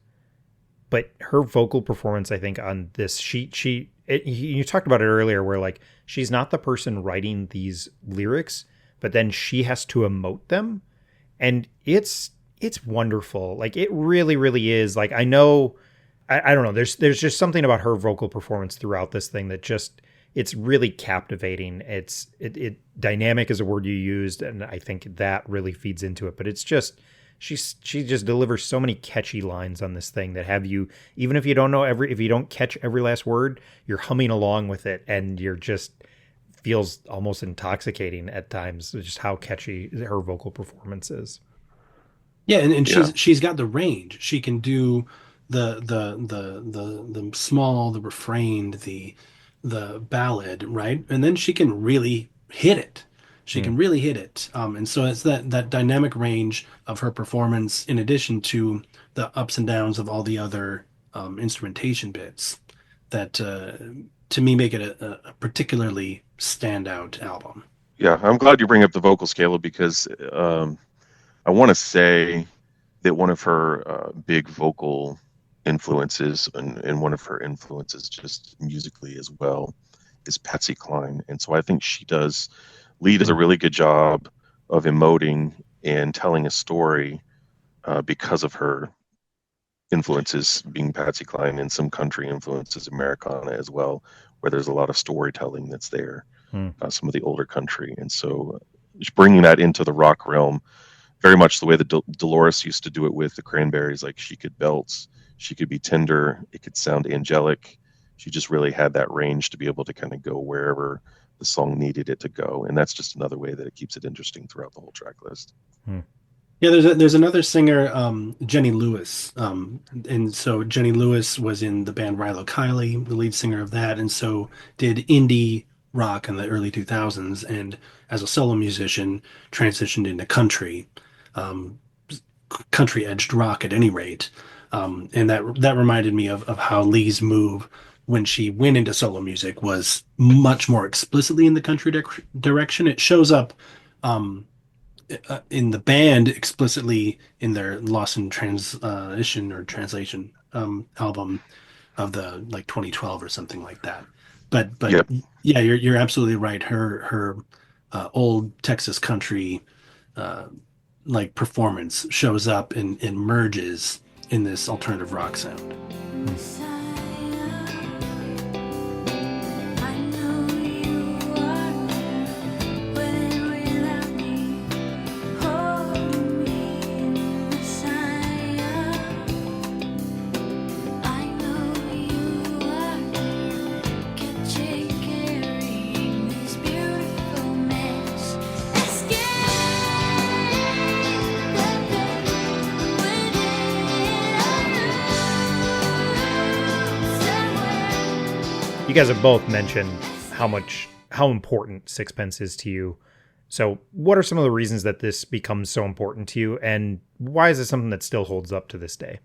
but her vocal performance, I think on this, you talked about it earlier where like, she's not the person writing these lyrics, but then she has to emote them. And it's wonderful. Like it really, really is. Like, I know, I don't know. There's just something about her vocal performance throughout this thing that just, it's really captivating. It dynamic is a word you used, and I think that really feeds into it. But it's just she just delivers so many catchy lines on this thing that have you, even if you don't know if you don't catch every last word, you're humming along with it, and you're just feels almost intoxicating at times. Just how catchy her vocal performance is. Yeah, and she's got the range. She can do the small, the refrained, the ballad, right? And then she can really hit it. She can really hit it. And so it's that dynamic range of her performance in addition to the ups and downs of all the other instrumentation bits that to me make it a particularly standout album. Yeah, I'm glad you bring up the vocal scale because I want to say that one of her big vocal influences and one of her influences just musically as well is Patsy Cline. And so I think she does Lee does a really good job of emoting and telling a story because of her influences being Patsy Cline and some country influences Americana as well, where there's a lot of storytelling that's there, Hmm. some of the older country. And so just bringing that into the rock realm, very much the way that Dolores used to do it with the Cranberries, like she could belt, she could be tender, it could sound angelic. She just really had that range to be able to kind of go wherever the song needed it to go. And that's just another way that it keeps it interesting throughout the whole track list. Yeah, there's another singer, Jenny Lewis, and so Jenny Lewis was in the band Rilo Kiley, the lead singer of that, and so did indie rock in the early 2000s, and as a solo musician, transitioned into country, um, country edged rock at any rate, and that reminded me of how Lee's move when she went into solo music was much more explicitly in the country direction. It shows up. Um, in the band explicitly in their Lost in Transition or Translation album of the like 2012 or something like that. But Yep. yeah, you're absolutely right. Her old Texas country uh, like performance shows up and merges in this alternative rock sound. Messiah, I know you are there, with without me, hold me, Messiah. I know you are there, catching, carrying this beautiful mess. Escape the pain within somewhere. You guys have both mentioned how important Sixpence is to you. So, what are some of the reasons that this becomes so important to you, and why is it something that still holds up to this day?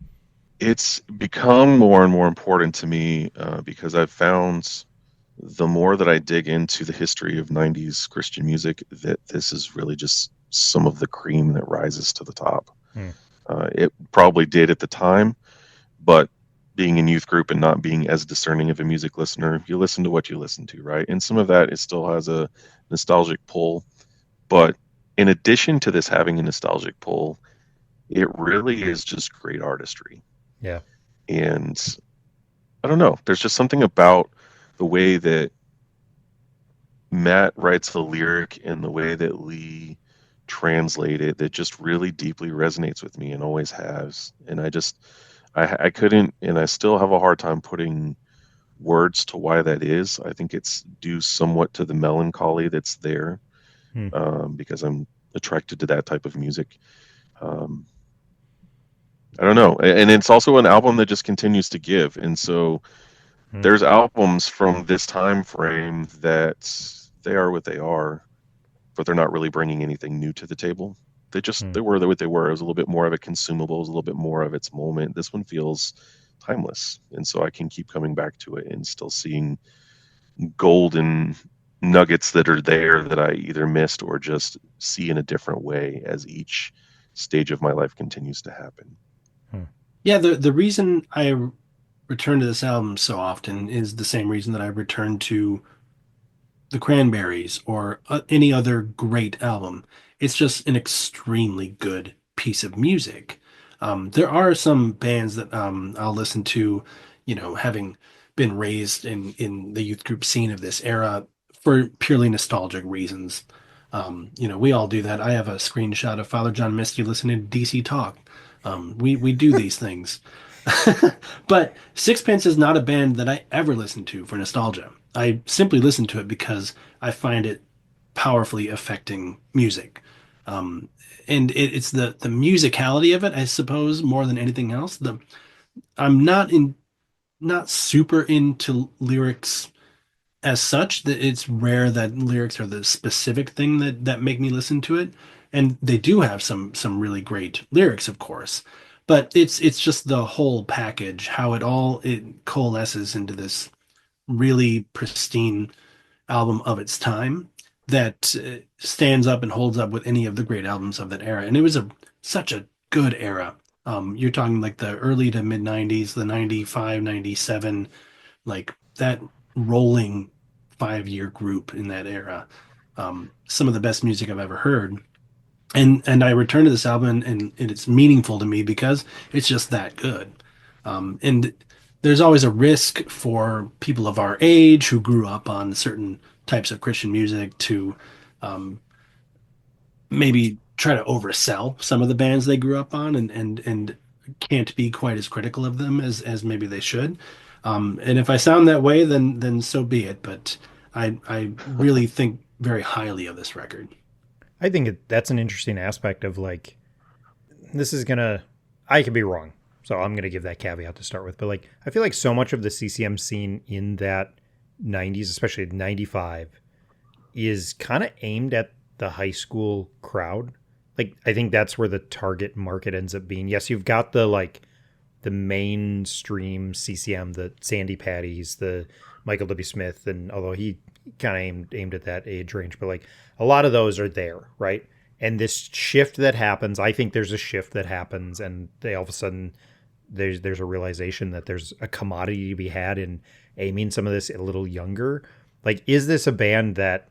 It's become more and more important to me because I've found the more that I dig into the history of 90s Christian music, that this is really just some of the cream that rises to the top. Hmm. It probably did at the time, but being in youth group and not being as discerning of a music listener, you listen to what you listen to, right? And some of that, it still has a nostalgic pull. But in addition to this having a nostalgic pull, it really is just great artistry. Yeah. And I don't know, there's just something about the way that Matt writes the lyric and the way that Lee translate it that just really deeply resonates with me and always has. And I couldn't, and I still have a hard time putting words to why that is. I think it's due somewhat to the melancholy that's there, Hmm. because I'm attracted to that type of music. Um, I don't know, and it's also an album that just continues to give. And so Hmm. there's albums from this time frame that they are what they are, but they're not really bringing anything new to the table. Hmm. They were what they were. It was a little bit more of a consumable, it was a little bit more of its moment. This one feels timeless, and so I can keep coming back to it and still seeing golden nuggets that are there that I either missed or just see in a different way as each stage of my life continues to happen. Yeah, the reason I return to this album so often is the same reason that I return to the Cranberries or any other great album. It's just an extremely good piece of music. There are some bands that I'll listen to, having been raised in the youth group scene of this era for purely nostalgic reasons. We all do that. I have a screenshot of Father John Misty listening to DC Talk. We do these things. But Sixpence is not a band that I ever listen to for nostalgia. I simply listen to it because I find it powerfully affecting music. Um, and it's the musicality of it, I suppose, more than anything else. I'm not super into lyrics as such. That it's rare that lyrics are the specific thing that make me listen to it. And they do have some really great lyrics, of course. But it's just the whole package, how it coalesces into this really pristine album of its time that stands up and holds up with any of the great albums of that era. And it was such a good era. You're talking like the early to mid 90s, the 95, 97, like that rolling 5-year group in that era. Some of the best music I've ever heard. And I return to this album and it's meaningful to me because it's just that good. And there's always a risk for people of our age who grew up on certain types of Christian music to maybe try to oversell some of the bands they grew up on and can't be quite as critical of them as maybe they should. And if I sound that way, then so be it. But I really think very highly of this record. I think that's an interesting aspect of like, this is gonna, I could be wrong, so I'm gonna give that caveat to start with. But like, I feel like so much of the CCM scene in that 90s, especially 95, is kind of aimed at the high school crowd. Like, I think that's where the target market ends up being. Yes, you've got the like the mainstream CCM, the Sandy Patties, the Michael W. Smith, and although he kind of aimed at that age range, but like a lot of those are there, right? And this shift that happens, I think there's a shift that happens, and they all of a sudden there's a realization that there's a commodity to be had in aiming some of this a little younger. Like, is this a band that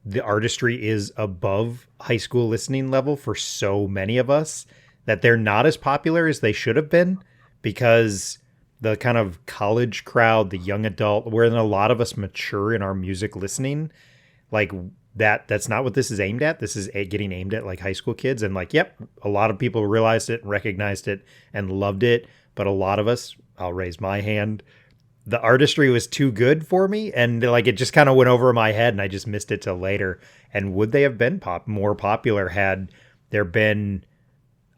the artistry is above high school listening level for so many of us that they're not as popular as they should have been because the kind of college crowd, the young adult, wherein a lot of us mature in our music listening, like that's not what this is aimed at. This is getting aimed at like high school kids. And like, yep, a lot of people realized it, recognized it, and loved it. But a lot of us, I'll raise my hand, the artistry was too good for me. And like, it just kind of went over my head and I just missed it till later. And would they have been more popular had there been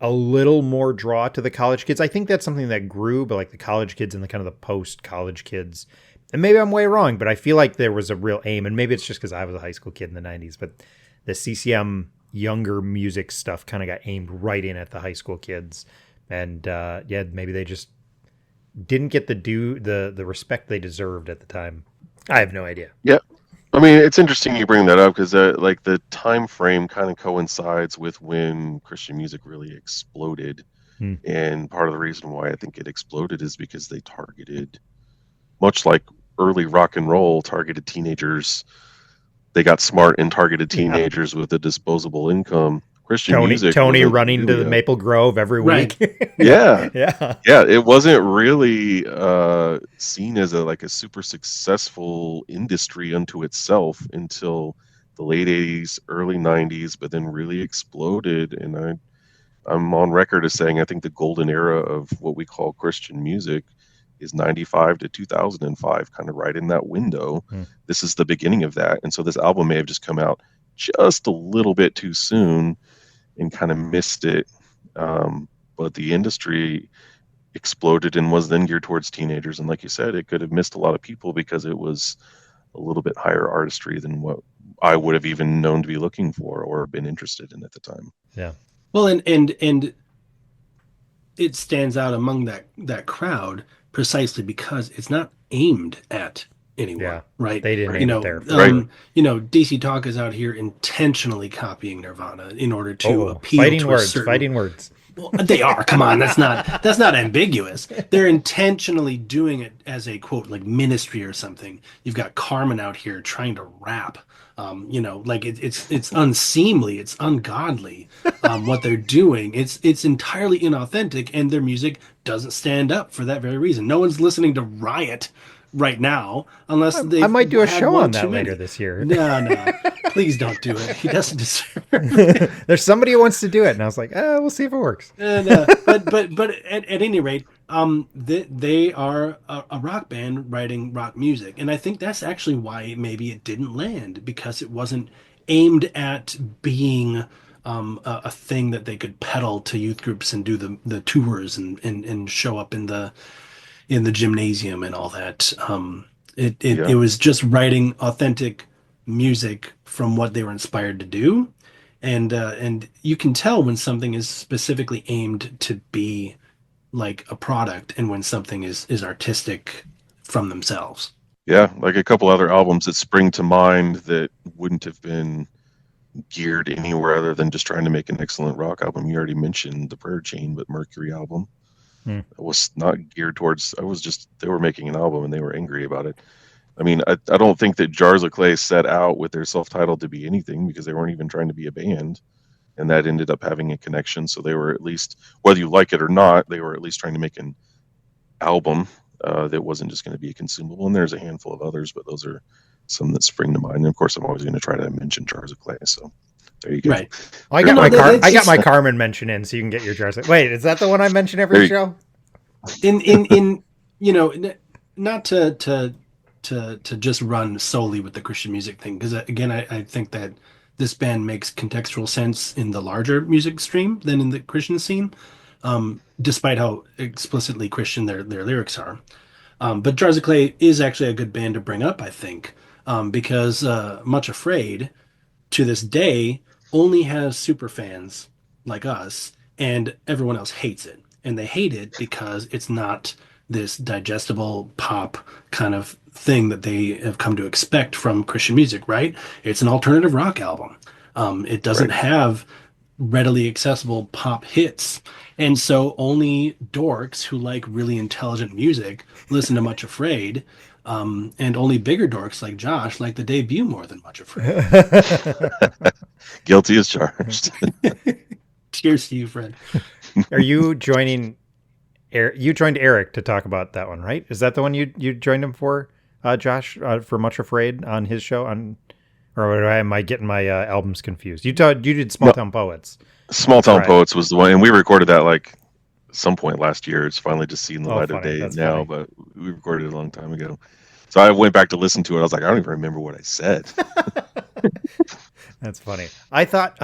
a little more draw to the college kids? I think that's something that grew, but like the college kids and the kind of the post-college kids, and maybe I'm way wrong, but I feel like there was a real aim, and maybe it's just because I was a high school kid in the 90s, but the CCM younger music stuff kind of got aimed right in at the high school kids. And yeah, maybe they just didn't get the respect they deserved at the time. I have no idea. Yeah. I mean, it's interesting you bring that up because like the time frame kind of coincides with when Christian music really exploded. And part of the reason why I think it exploded is because they targeted, much like early rock and roll targeted teenagers. They got smart and targeted teenagers with a disposable income. Christian music. Tony running to the Maple Grove every week. Right. Yeah. Yeah. Yeah. It wasn't really seen as a super successful industry unto itself until the late 80s, early 90s, but then really exploded. And I'm on record as saying I think the golden era of what we call Christian music is 95 to 2005, kind of right in that window. This is the beginning of that. And so this album may have just come out just a little bit too soon and kind of missed it. But the industry exploded and was then geared towards teenagers. And like you said, it could have missed a lot of people because it was a little bit higher artistry than what I would have even known to be looking for or been interested in at the time. Yeah. Well, and it stands out among that crowd precisely because it's not aimed at anyone. Yeah. Right. They didn't aim it there. Right. DC Talk is out here intentionally copying Nirvana in order to appeal fighting to words, a certain... fighting words. Well, they are. Come on, that's not ambiguous. They're intentionally doing it as a quote like ministry or something. You've got Carmen out here trying to rap. Like it's unseemly, it's ungodly. What they're doing, it's entirely inauthentic, and their music doesn't stand up for that very reason. No one's listening to Riot right now unless they. I might do a show on that later this year. No, please don't do it. He doesn't deserve it. There's somebody who wants to do it, and I was like, we'll see if it works. And, but at any rate, they are a rock band writing rock music, and I think that's actually why maybe it didn't land, because it wasn't aimed at being a thing that they could peddle to youth groups and do the tours and show up in the gymnasium and all that. It was just writing authentic music from what they were inspired to do, and you can tell when something is specifically aimed to be like a product and when something is artistic from themselves. Yeah, like a couple other albums that spring to mind that wouldn't have been geared anywhere other than just trying to make an excellent rock album. You already mentioned the Prayer Chain, but Mercury album was not geared towards. I was just they were making an album and they were angry about it. I mean, I don't think that Jars of Clay set out with their self-titled to be anything because they weren't even trying to be a band, and that ended up having a connection. So they were at least, whether you like it or not, they were at least trying to make an album that wasn't just going to be a consumable. And there's a handful of others, but those are some that spring to mind. And of course, I'm always going to try to mention Jars of Clay. So there you go. Right. I got No, my no, I it's got my just- Carmen mention in, so you can get your jars. Wait, is that the one I mention There every you- show? In you know, not to just run solely with the Christian music thing, because again, I think that this band makes contextual sense in the larger music stream than in the Christian scene, despite how explicitly Christian their lyrics are. But Jars of Clay is actually a good band to bring up, I think, because Much Afraid to this day only has super fans like us, and everyone else hates it. And they hate it because it's not this digestible pop kind of thing that they have come to expect from Christian music, right? It's an alternative rock album. It doesn't Right. have readily accessible pop hits. And so only dorks who like really intelligent music listen to Much Afraid. And only bigger dorks like Josh like the debut more than Much Afraid. Guilty as charged. Cheers to you, Fred. Are you joining? You joined Eric to talk about that one, right? Is that the one you joined him for, Josh, for Much Afraid on his show? Or am I getting my albums confused? You did Small Town Poets. Small Town Right. Poets was the one, and we recorded that like some point last year. It's finally just seen the Oh, light of funny. day That's now, funny. but we recorded it a long time ago. So I went back to listen to it. I was like, I don't even remember what I said. That's funny. I thought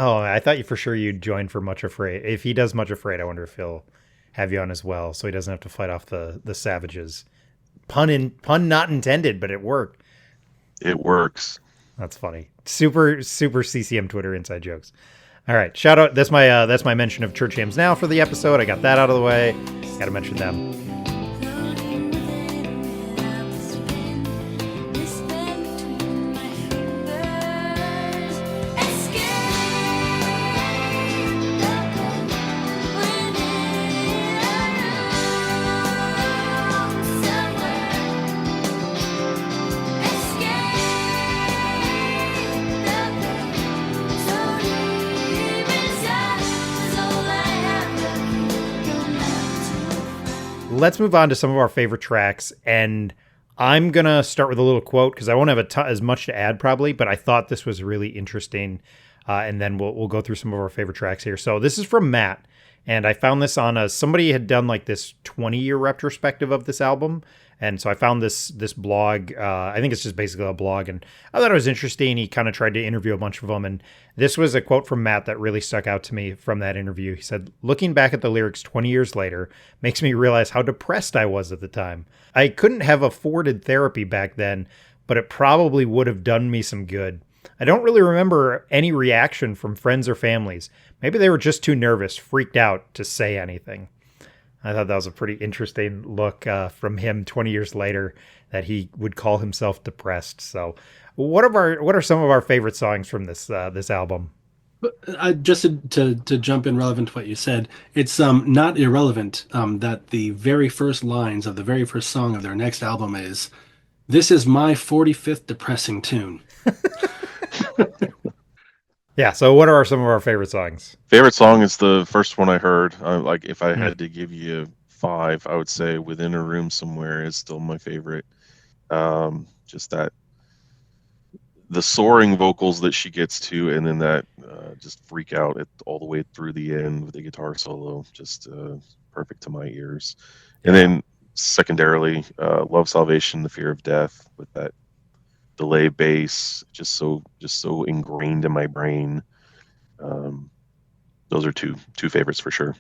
you for sure you'd join for Much Afraid. If he does Much Afraid, I wonder if he'll have you on as well, so he doesn't have to fight off the savages. Pun not intended, but it worked. It works. That's funny. Super CCM Twitter inside jokes. All right, shout out. That's my mention of Church Hymns Now for the episode. I got that out of the way. Got to mention them. Floating within without the spin, this bend between my fingers. Escape the pain within a room somewhere. Escape the pain so deep inside is all I have to keep from now to Let's move on to some of our favorite tracks, and I'm gonna start with a little quote because I won't have as much to add probably, but I thought this was really interesting, and then we'll go through some of our favorite tracks here. So this is from Matt, and I found this on somebody had done like this 20-year retrospective of this album, and so I found this blog. I think it's just basically a blog, and I thought it was interesting. He kind of tried to interview a bunch of them, and this was a quote from Matt that really stuck out to me from that interview. He said, "Looking back at the lyrics 20 years later makes me realize how depressed I was at the time. I couldn't have afforded therapy back then, but it probably would have done me some good. I don't really remember any reaction from friends or families. Maybe they were just too nervous, freaked out to say anything." I thought that was a pretty interesting look from him 20 years later that he would call himself depressed. So what are some of our favorite songs from this album? Just to jump in relevant to what you said, it's not irrelevant that the very first lines of the very first song of their next album is, "This is my 45th depressing tune." Yeah, so what are some of our favorite songs? Favorite song is the first one I heard. Like if I had to give you 5, I would say Within a Room Somewhere is still my favorite. Just that the soaring vocals that she gets to, and then that just freak out all the way through the end with the guitar solo, just perfect to my ears. And then secondarily, Love Salvation, The Fear of Death, with that delay bass, just so ingrained in my brain. Those are two favorites for sure.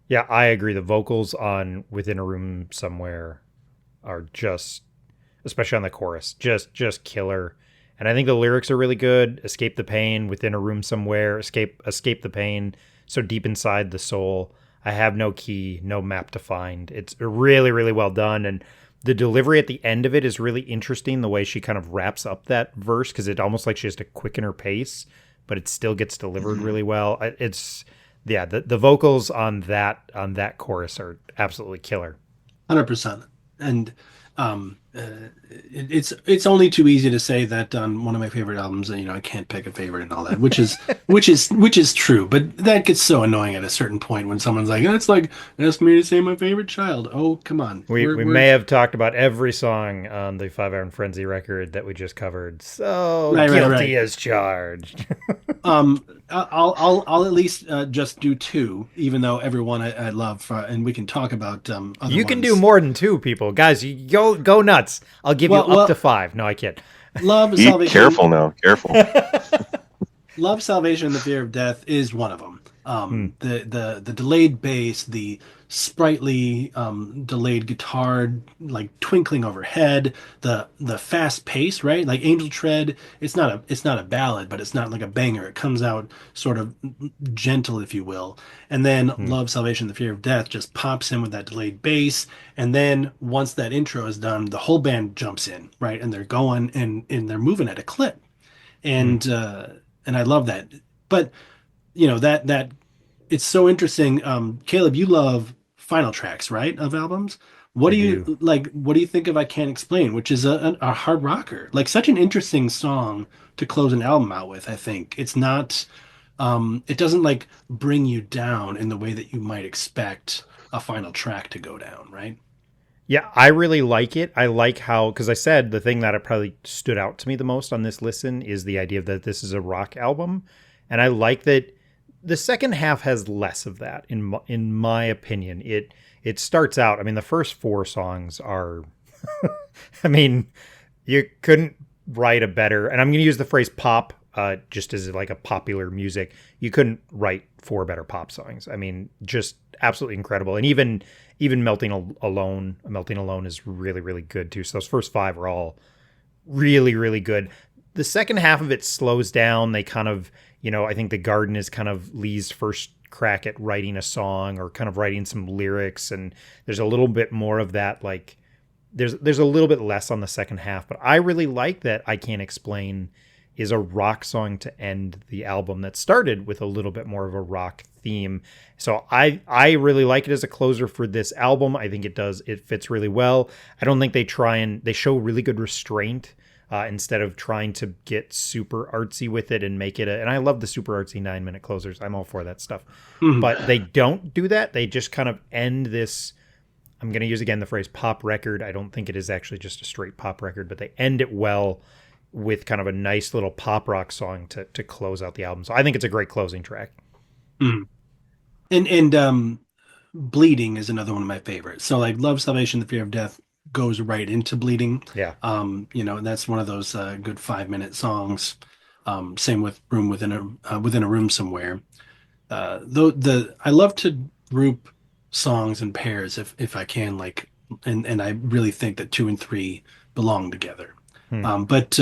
Yeah, I agree. The vocals on Within a Room Somewhere are just, especially on the chorus, just killer. And I think the lyrics are really good. Escape the pain within a room somewhere. Escape the pain so deep inside the soul. I have no key, no map to find. It's really, really well done. And The delivery at the end of it is really interesting. The way she kind of wraps up that verse, because it almost like she has to quicken her pace, but it still gets delivered really well. It's the vocals on that chorus are absolutely killer. 100%. And it's only too easy to say that on one of my favorite albums, I can't pick a favorite and all that, which is true. But that gets so annoying at a certain point when someone's like, "It's like ask me to say my favorite child." Oh, come on. We may have talked about every song on the 5 Hour Frenzy record that we just covered. So guilty as charged. I'll at least just do 2, even though everyone I love, and we can talk about other You can ones. do more than 2, people. Guys, you go nuts. I'll give you up to 5. No, I can't. Love, Be Salvation. careful now. Careful. Love, Salvation, and the Fear of Death is one of them. The delayed bass, the sprightly delayed guitar, like twinkling overhead, the fast pace, right? Like Angel Tread, it's not a ballad, but it's not like a banger. It comes out sort of gentle, if you will. And then Love, Salvation, the Fear of Death just pops in with that delayed bass. And then once that intro is done, the whole band jumps in, right? And they're going and they're moving at a clip. And I love that. But that it's so interesting. Caleb, you love final tracks, right, of albums? What do you like? What do you think of I Can't Explain, which is a hard rocker, like such an interesting song to close an album out with? I think it's not. It doesn't like bring you down in the way that you might expect a final track to go down, right? Yeah, I really like it. I like how, because I said the thing that probably stood out to me the most on this listen is the idea that this is a rock album. And I like that the second half has less of that, in my opinion. It starts out, I mean, the first 4 songs are, I mean, you couldn't write a better, and I'm going to use the phrase pop just as like a popular music. You couldn't write 4 better pop songs. I mean, just absolutely incredible. And even Melting Alone is really, really good too. So those first 5 are all really, really good. The second half of it slows down. They kind of, I think The Garden is kind of Lee's first crack at writing a song or kind of writing some lyrics. And there's a little bit more of that, like there's a little bit less on the second half, but I really like that I Can't Explain is a rock song to end the album that started with a little bit more of a rock theme. So I really like it as a closer for this album. I think it fits really well. I don't think they show really good restraint instead of trying to get super artsy with it and make it and I love the super artsy 9-minute closers. I'm all for that stuff. But they don't do that. They just kind of end this, I'm going to use again the phrase pop record. I don't think it is actually just a straight pop record, but they end it well with kind of a nice little pop rock song to close out the album. So I think it's a great closing track. And Bleeding is another one of my favorites. So like Love, Salvation, the Fear of Death goes right into Bleeding. Yeah. That's one of those good 5-minute songs. Same with Room Within a Room Somewhere. I love to group songs in pairs if I can, like, and I really think that 2 and 3 belong together. But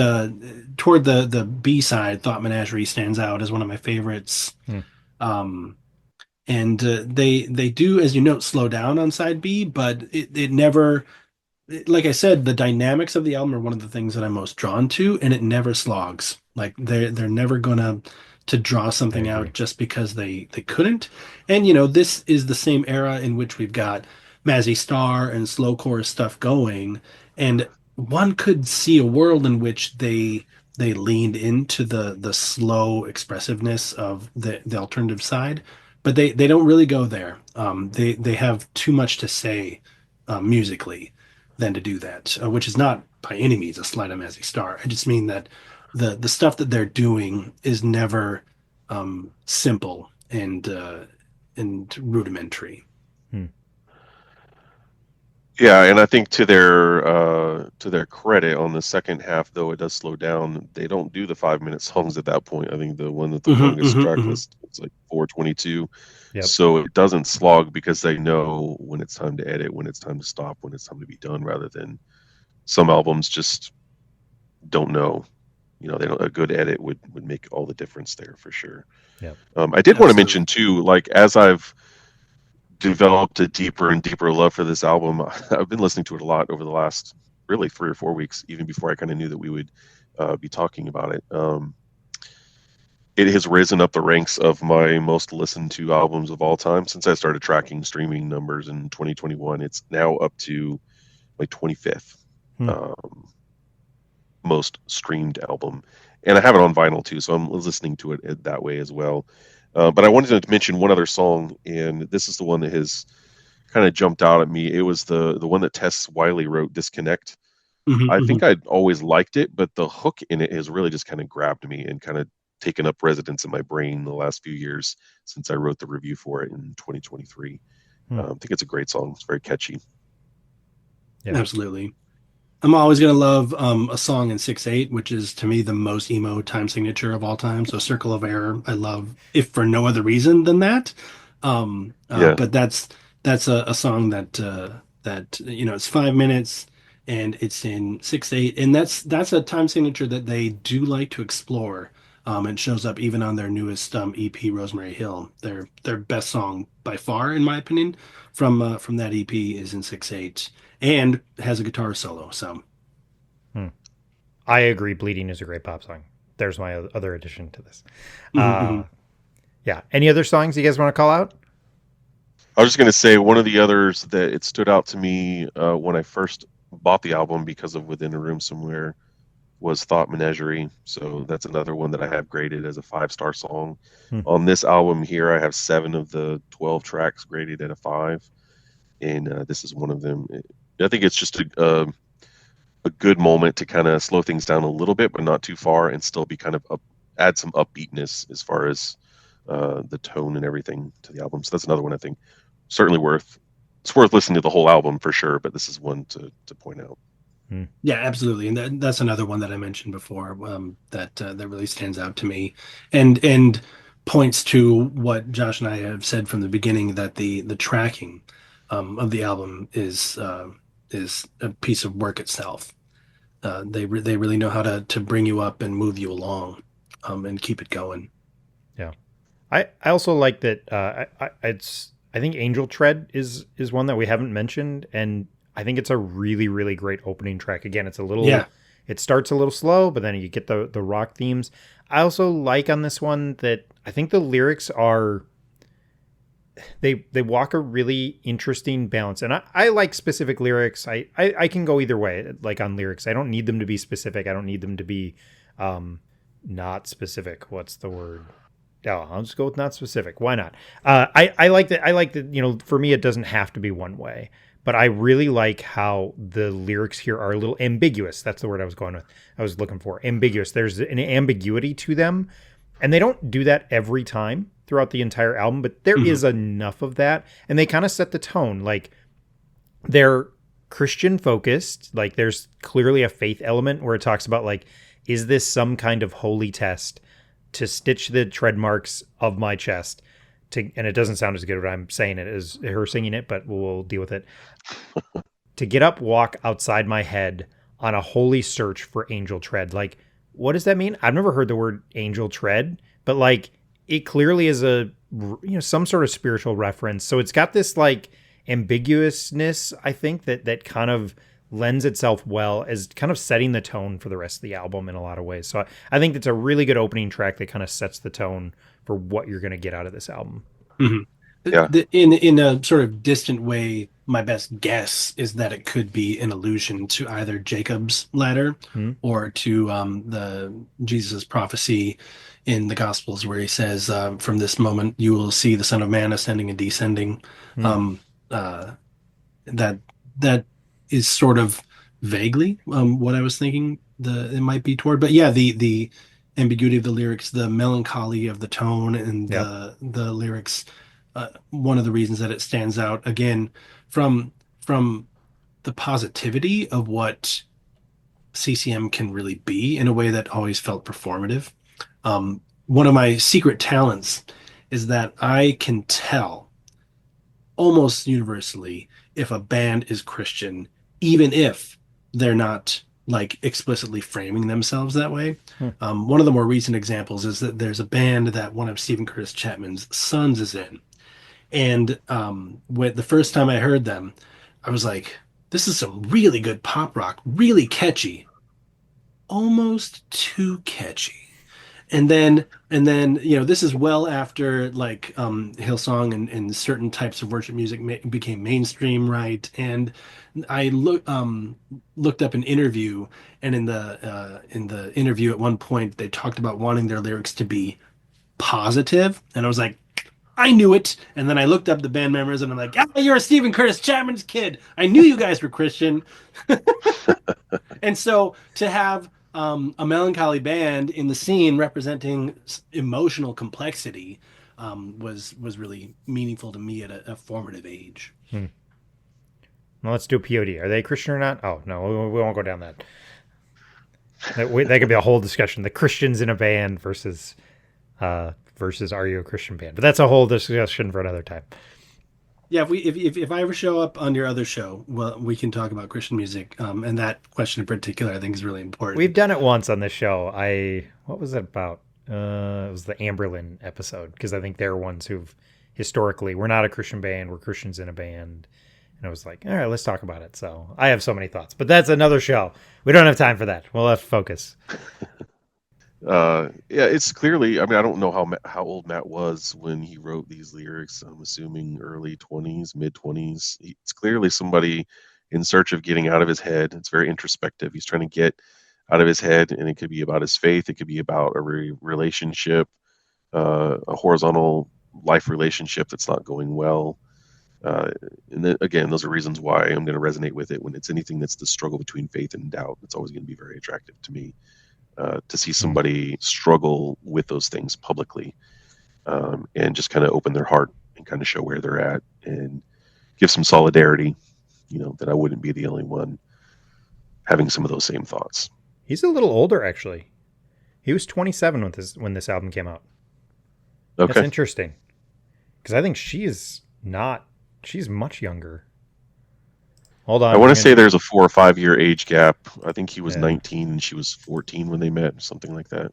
toward the B side, Thought Menagerie stands out as one of my favorites. And they do, as you note, slow down on side B, but it never, like I said, the dynamics of the album are one of the things that I'm most drawn to, and it never slogs. Like they're never gonna to draw something out just because they couldn't. And this is the same era in which we've got Mazzy Star and slowcore stuff going, and one could see a world in which they leaned into the slow expressiveness of the alternative side, but they don't really go there. They have too much to say musically than to do that, which is not by any means a slight on Mazzy Star. I just mean that the stuff that they're doing is never simple and rudimentary. Yeah, and I think to their credit, on the second half, though it does slow down, they don't do the 5-minute songs at that point. I think the one that the longest track list is like 4:22. Yep. So it doesn't slog because they know when it's time to edit, when it's time to stop, when it's time to be done, rather than some albums just don't know. They don't, a good edit would make all the difference there for sure. Yeah. I did want to mention too, like as I've developed a deeper and deeper love for this album. I've been listening to it a lot over the last really 3 or 4 weeks, even before I kind of knew that we would be talking about it. It has risen up the ranks of my most listened to albums of all time since I started tracking streaming numbers in 2021. It's now up to my 25th most streamed album, and I have it on vinyl too, so I'm listening to it that way as well. But I wanted to mention one other song, and this is the one that has kind of jumped out at me. It was the one that Tess Wiley wrote, "Disconnect." I think I'd always liked it, but the hook in it has really just kind of grabbed me and kind of taken up residence in my brain the last few years since I wrote the review for it in 2023. I think it's a great song. It's very catchy. Yeah. Absolutely. I'm always going to love a song in 6/8, which is to me the most emo time signature of all time. So Circle of Error, I love, if for no other reason than that. Yeah. But that's a song that it's 5 minutes and it's in 6/8, and that's a time signature that they do like to explore. It shows up even on their newest EP, Rosemary Hill. Their best song by far, in my opinion, from that EP is in 6/8 and has a guitar solo. So I agree. Bleeding is a great pop song. There's my other addition to this. Mhm. Yeah. Any other songs you guys want to call out? I was just going to say one of the others that it stood out to me when I first bought the album because of Within a Room Somewhere was Thought Menagerie. So that's another one that I have graded as a 5-star song. On this album here, I have 7 of the 12 tracks graded at a 5, and this is one of them. I think it's just a good moment to kind of slow things down a little bit, but not too far, and still be kind of add some upbeatness as far as the tone and everything to the album. So that's another one I think certainly worth listening to the whole album for sure, but this is one to point out. Yeah, absolutely, and that's another one that I mentioned before, that really stands out to me, and points to what Josh and I have said from the beginning, that the tracking of the album is a piece of work itself. They really know how to bring you up and move you along, and keep it going. Yeah. I also like that. I think Angel Tread is one that we haven't mentioned, and I think it's a really, really great opening track. Again, it's a little, it starts a little slow, but then you get the rock themes. I also like on this one that I think the lyrics are, they walk a really interesting balance. And I like specific lyrics. I can go either way, like on lyrics. I don't need them to be specific. I don't need them to be not specific. What's the word? Oh, I'll just go with not specific. Why not? I like that. I like that, for me, it doesn't have to be one way. But I really like how the lyrics here are a little ambiguous. That's the word I was looking for. Ambiguous. There's an ambiguity to them. And they don't do that every time throughout the entire album, but there is enough of that. And they kind of set the tone. Like, they're Christian focused. Like, there's clearly a faith element where it talks about, like, is this some kind of holy test to stitch the tread marks of my chest? And it doesn't sound as good when I'm saying it as her singing it, but we'll deal with it. To get up, walk outside my head on a holy search for angel tread. Like, what does that mean? I've never heard the word angel tread, but like, it clearly is some sort of spiritual reference. So it's got this like ambiguousness, I think, that kind of lends itself well as kind of setting the tone for the rest of the album in a lot of ways. So I think it's a really good opening track that kind of sets the tone for what you're going to get out of this album. Yeah. In a sort of distant way, my best guess is that it could be an allusion to either Jacob's ladder or to the Jesus prophecy in the Gospels, where he says, "From this moment you will see the Son of Man ascending and descending." That is sort of vaguely what I was thinking it might be toward. But yeah, the ambiguity of the lyrics, the melancholy of the tone, and the lyrics. One of the reasons that it stands out again from the positivity of what CCM can really be in a way that always felt performative. One of my secret talents is that I can tell almost universally if a band is Christian, even if they're not like explicitly framing themselves that way. One of the more recent examples is that there's a band that one of Stephen Curtis Chapman's sons is in, And when the first time I heard them, I was like, this is some really good pop rock, really catchy, almost too catchy. And then this is well after like Hillsong and certain types of worship music became mainstream, right? And I looked up an interview, and in the interview at one point they talked about wanting their lyrics to be positive, and I was like, I knew it. And then I looked up the band members, and I'm like, ah, you're a Stephen Curtis Chapman's kid. I knew you guys were Christian. And so to have a melancholy band in the scene representing emotional complexity was really meaningful to me at a formative age. Hmm. Well, let's do POD. Are they Christian or not? Oh, no, we won't go down that. That could be a whole discussion. The Christians in a band versus are you a Christian band? But that's a whole discussion for another time. Yeah, if I ever show up on your other show, well, we can talk about Christian music. And that question in particular, I think, is really important. We've done it once on this show. What was it about? It was the Amberlin episode, because I think they're ones who've historically, we're not a Christian band, we're Christians in a band. And I was like, all right, let's talk about it. So I have so many thoughts, but that's another show. We don't have time for that. We'll have to focus. Yeah, it's clearly. I mean, I don't know how old Matt was when he wrote these lyrics. I'm assuming early 20s, mid 20s. It's clearly somebody in search of getting out of his head. It's very introspective. He's trying to get out of his head, and it could be about his faith. It could be about a relationship, a horizontal life relationship that's not going well. And then again, those are reasons why I'm going to resonate with it. When it's anything that's the struggle between faith and doubt, it's always going to be very attractive to me. To see somebody struggle with those things publicly, and just kind of open their heart and kind of show where they're at and give some solidarity, that I wouldn't be the only one having some of those same thoughts. He's a little older, actually. He was 27 when this album came out. That's Okay. interesting, because I think she's much younger. Hold on. I want to say there's a 4 or 5 year age gap. I think he was Yeah. 19 and she was 14 when they met, something like that.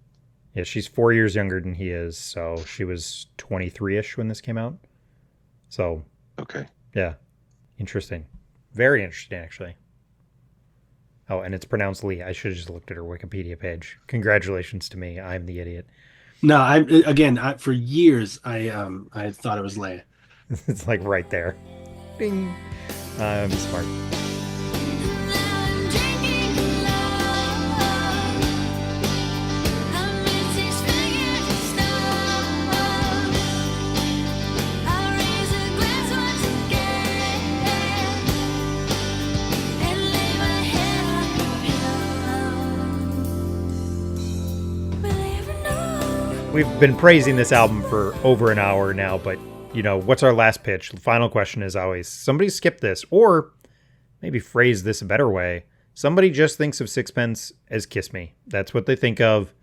Yeah, she's 4 years younger than he is, so she was 23-ish when this came out. So, Okay. yeah. Interesting. Very interesting, actually. Oh, and it's pronounced Lee. I should have just looked at her Wikipedia page. Congratulations to me. I'm the idiot. No, for years I thought it was Leia. It's like right there. Ding. I'm smart. I'm drinking love. I'm missing fingers and stuff. I raise a glass once again and lay my head on your pillow. Will I ever know? We've been praising this album for over an hour now, but what's our last pitch? The final question is always, somebody skip this, or maybe phrase this a better way. Somebody just thinks of Sixpence as Kiss Me. That's what they think of.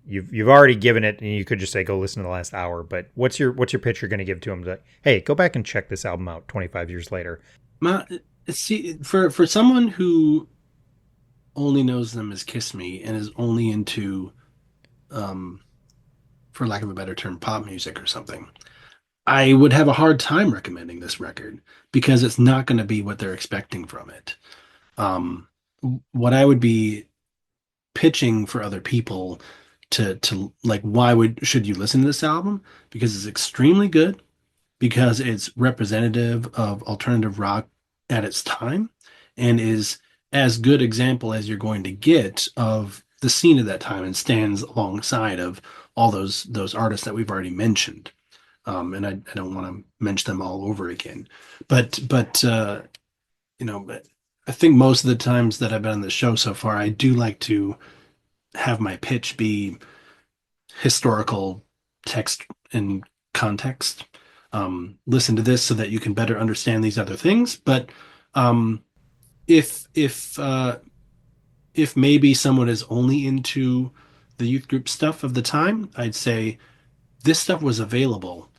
You've already given it, and you could just say, go listen to the last hour. But what's your pitch you're going to give to them? Like, hey, go back and check this album out 25 years later. See, for someone who only knows them as Kiss Me and is only into, for lack of a better term, pop music or something, I would have a hard time recommending this record because it's not going to be what they're expecting from it. What I would be pitching for other people to like, should you listen to this album? Because it's extremely good, because it's representative of alternative rock at its time, and is as good example as you're going to get of the scene of that time, and stands alongside of all those artists that we've already mentioned. And I don't want to mention them all over again, but I think most of the times that I've been on the show so far, I do like to have my pitch be historical text and context. Listen to this so that you can better understand these other things. But if maybe someone is only into the youth group stuff of the time, I'd say this stuff was available.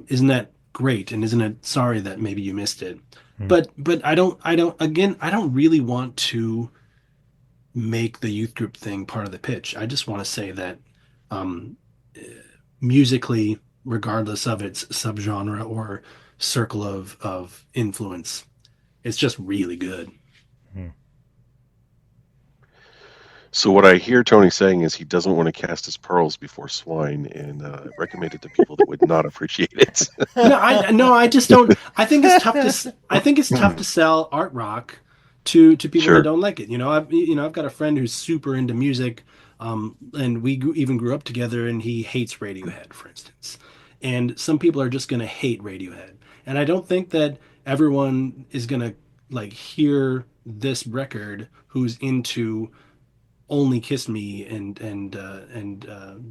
Isn't that great? And isn't it sorry that maybe you missed it? Hmm. But I don't really want to make the youth group thing part of the pitch. I just want to say that musically regardless of its subgenre or circle of influence. It's just really good. Hmm. So what I hear Tony saying is he doesn't want to cast his pearls before swine and recommend it to people that would not appreciate it. I just don't. I think it's tough to. I think it's tough to sell art rock to people that Sure. don't like it. I've got a friend who's super into music, and even grew up together, and he hates Radiohead, for instance. And some people are just going to hate Radiohead, and I don't think that everyone is going to like hear this record who's into only Kiss Me and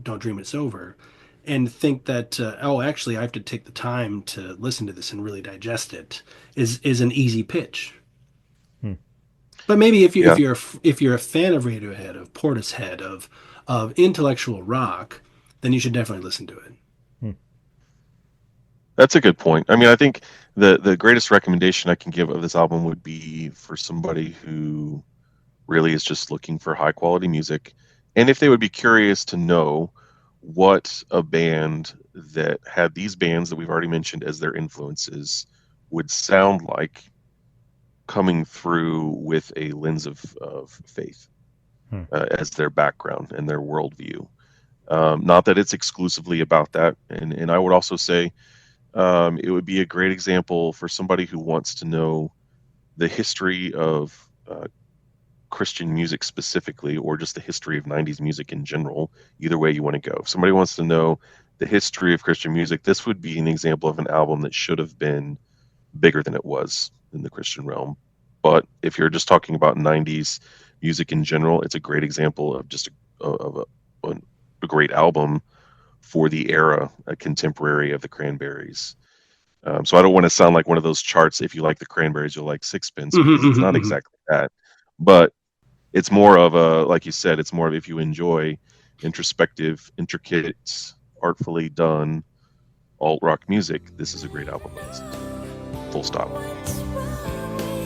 Don't Dream It's Over, and think that oh, actually I have to take the time to listen to this and really digest it is an easy pitch. Hmm. But maybe if you Yeah. if you're a fan of Radiohead, of Portishead, of intellectual rock, then you should definitely listen to it. That's a good point. I mean, I think the greatest recommendation I can give of this album would be for somebody who really is just looking for high quality music, and if they would be curious to know what a band that had these bands that we've already mentioned as their influences would sound like coming through with a lens of faith as their background and their worldview. Not that it's exclusively about that, and I would also say it would be a great example for somebody who wants to know the history of Christian music specifically, or just the history of 90s music in general. Either way you want to go. If somebody wants to know the history of Christian music, this would be an example of an album that should have been bigger than it was in the Christian realm. But if you're just talking about 90s music in general, it's a great example of just a great album for the era, a contemporary of the Cranberries. So I don't want to sound like one of those charts. If you like the Cranberries, you'll like Sixpence, because it's not exactly that. But it's more of a, like you said, it's more of, if you enjoy introspective, intricate, artfully done alt rock music, this is a great album to listen to. Full stop. What's wrong with me?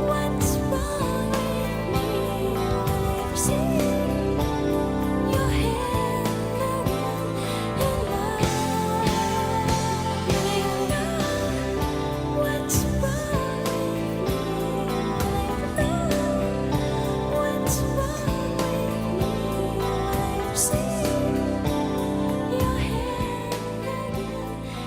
What's wrong with me? I've seen your hand in mine. What's wrong with me? What's wrong with me? I've seen your hand.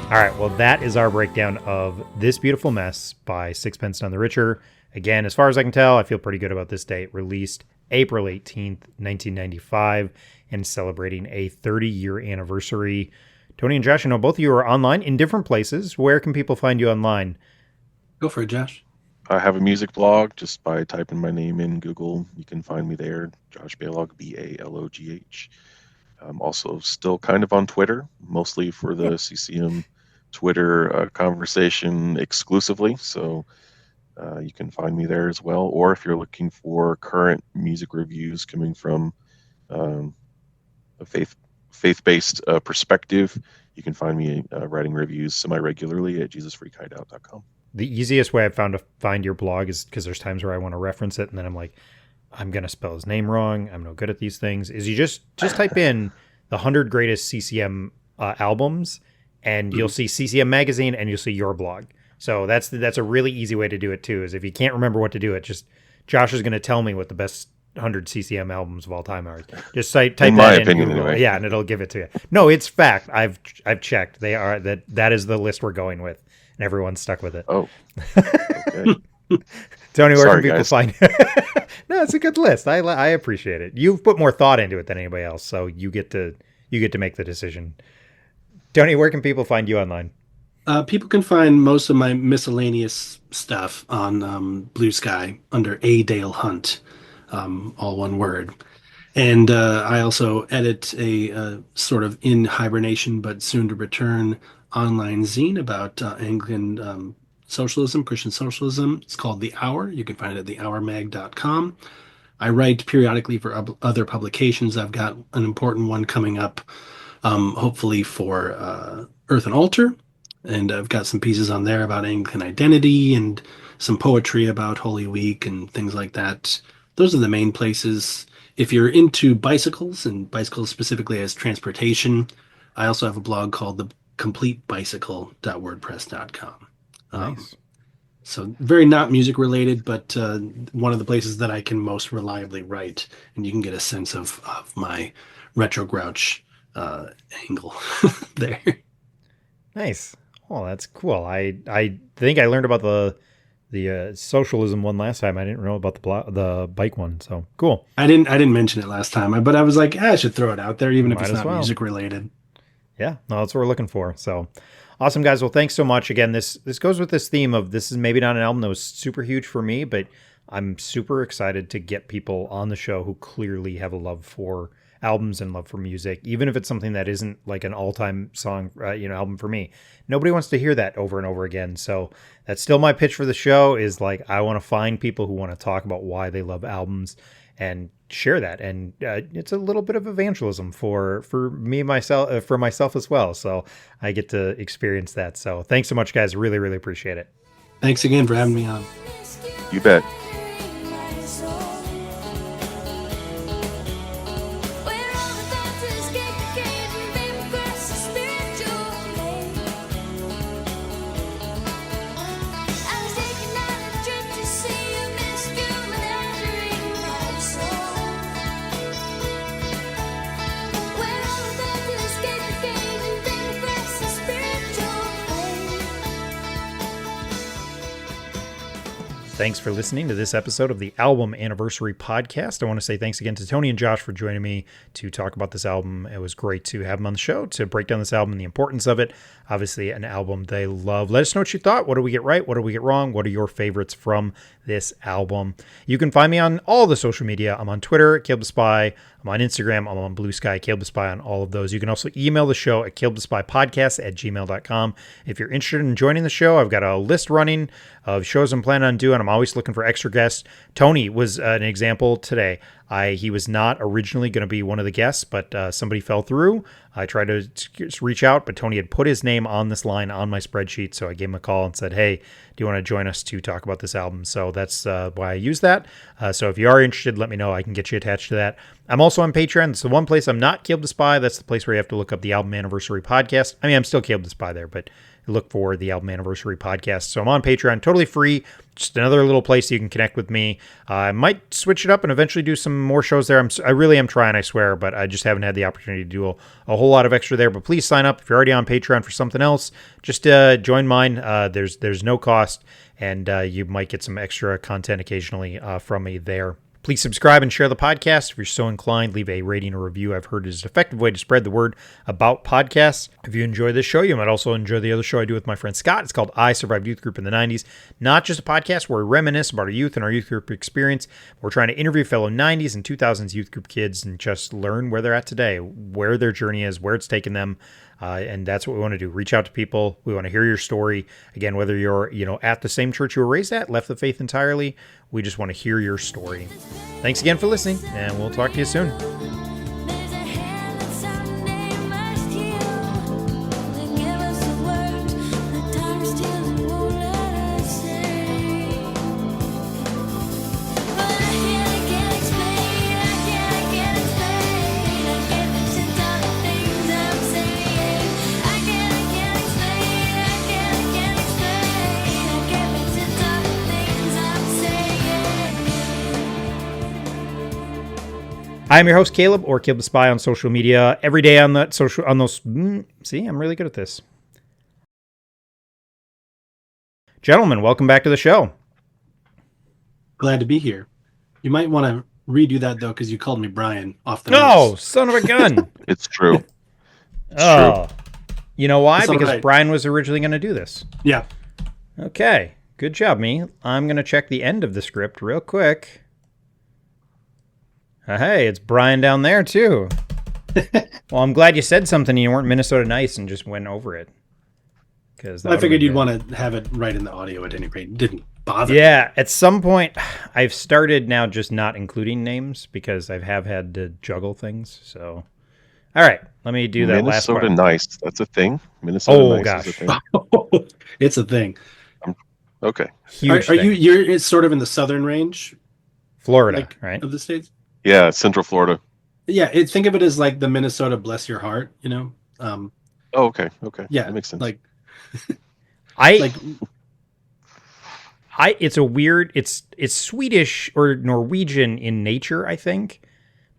All right, well, that is our breakdown of This Beautiful Mess by Sixpence None the Richer. Again, as far as I can tell, I feel pretty good about this date. Released April 18th, 1995, and celebrating a 30-year anniversary. Tony and Josh, I know both of you are online in different places. Where can people find you online? Go for it, Josh. I have a music blog. Just by typing my name in Google, you can find me there. Josh Balog, Balogh. I'm also still kind of on Twitter, mostly for the CCM Twitter conversation exclusively. So you can find me there as well. Or if you're looking for current music reviews coming from a faith-based perspective, you can find me writing reviews semi-regularly at JesusFreakHideout.com. The easiest way I've found to find your blog is because there's times where I want to reference it, and then I'm like, I'm going to spell his name wrong. I'm no good at these things. Is you just type in the 100 greatest CCM albums, and you'll see CCM Magazine, and you'll see your blog. So that's a really easy way to do it too, is if you can't remember what to do it, just Josh is going to tell me what the best 100 CCM albums of all time are. Just type In that my in opinion, Google. anyway. Yeah, and it'll give it to you. No, it's fact. I've checked. They are that is the list we're going with, and everyone's stuck with it. Oh, okay. Tony, where Sorry, can people guys. find No, it's a good list. I appreciate it. You've put more thought into it than anybody else, so you get to make the decision. Tony, where can people find you online? People can find most of my miscellaneous stuff on Blue Sky under A. Dale Hunt, all one word. And I also edit a sort of in hibernation but soon to return online zine about Anglican socialism, Christian socialism. It's called The Hour. You can find it at thehourmag.com. I write periodically for other publications. I've got an important one coming up, hopefully for Earth and Altar. And I've got some pieces on there about Anglican identity and some poetry about Holy Week and things like that. Those are the main places. if you're into bicycles and bicycles specifically as transportation, I also have a blog called the completebicycle.wordpress.com. Nice. So very not music related, but one of the places that I can most reliably write, and you can get a sense of my retro grouch angle there. Nice. Oh, that's cool. I think I learned about the socialism one last time. I didn't know about the bike one. So cool. I didn't mention it last time, but I was like, I should throw it out there, even if Might it's as not well. music related. Yeah, no, that's what we're looking for. So awesome, guys. Well, thanks so much. Again, this goes with this theme of this is maybe not an album that was super huge for me, but I'm super excited to get people on the show who clearly have a love for albums and love for music, even if it's something that isn't like an all-time song, album for me. Nobody wants to hear that over and over again. So that's still my pitch for the show is like, I want to find people who want to talk about why they love albums and share that. And it's a little bit of evangelism for me, myself, for myself as well. So I get to experience that. So thanks so much, guys. Really, really appreciate it. Thanks again for having me on. You bet. Thanks for listening to this episode of the Album Anniversary Podcast. I want to say thanks again to Tony and Josh for joining me to talk about this album. It was great to have them on the show to break down this album and the importance of it. Obviously, an album they love. Let us know what you thought. What did we get right? What did we get wrong? What are your favorites from this album? You can find me on all the social media. I'm on Twitter, Caleb the Spy. I'm on Instagram. I'm on Blue Sky, Caleb the Spy on all of those. You can also email the show at calebthespypodcast@gmail.com. If you're interested in joining the show, I've got a list running of shows I'm planning on doing. I'm always looking for extra guests. Tony was an example today. He was not originally going to be one of the guests, but somebody fell through. I tried to reach out, but Tony had put his name on this line on my spreadsheet, so I gave him a call and said, hey, do you want to join us to talk about this album? So that's why I use that. So if you are interested, let me know. I can get you attached to that. I'm also on Patreon. It's the one place I'm not Caleb the Spy. That's the place where you have to look up the Album Anniversary Podcast. I mean, I'm still Caleb the Spy there, but look for the Album Anniversary Podcast. So I'm on Patreon, totally free. Just another little place you can connect with me. I might switch it up and eventually do some more shows there. I really am trying, I swear, but I just haven't had the opportunity to do a whole lot of extra there. But please sign up if you're already on Patreon for something else. Just join mine. There's no cost, and you might get some extra content occasionally from me there. Please subscribe and share the podcast. If you're so inclined, leave a rating or review. I've heard it is an effective way to spread the word about podcasts. If you enjoy this show, you might also enjoy the other show I do with my friend Scott. It's called I Survived Youth Group in the 90s. Not just a podcast where we reminisce about our youth and our youth group experience. We're trying to interview fellow 90s and 2000s youth group kids and just learn where they're at today, where their journey is, where it's taken them. And that's what we want to do. Reach out to people. We want to hear your story. Again, whether you're, at the same church you were raised at, left the faith entirely, we just want to hear your story. Thanks again for listening, and we'll talk to you soon. There's a hand that someday must heal. They give us the words, the time still won't let us say. But I can't explain, I can't explain. I can't listen to the things I'm saying. I can't explain, I can't explain. I can't listen to the things I'm saying. I'm your host, Caleb, or Caleb the Spy on social media. Every day on those. See, I'm really good at this. Gentlemen, welcome back to the show. Glad to be here. You might want to redo that though, because you called me Brian off the No, notes. son of a gun. It's true. Oh, you know why? It's all Because right. Brian was originally going to do this. Yeah. Okay, good job, me. I'm going to check the end of the script real quick. Hey, it's Brian down there, too. Well, I'm glad you said something. You weren't Minnesota nice and just went over it. Because I figured you'd want to have it right in the audio at any rate. Didn't bother. Yeah, at some point, I've started now just not including names because I have had to juggle things. So, all right, let me do that last Minnesota part. nice. That's a thing. Minnesota Oh, nice gosh. is a thing. It's a thing. Okay. Huge Are thing. you're it's sort of in the southern range Florida, like, right? of the states? Yeah, Central Florida. Yeah, think of it as like the Minnesota bless your heart, you know. Oh, okay, okay, Yeah, that makes sense. like I it's a weird it's Swedish or Norwegian in nature, I think.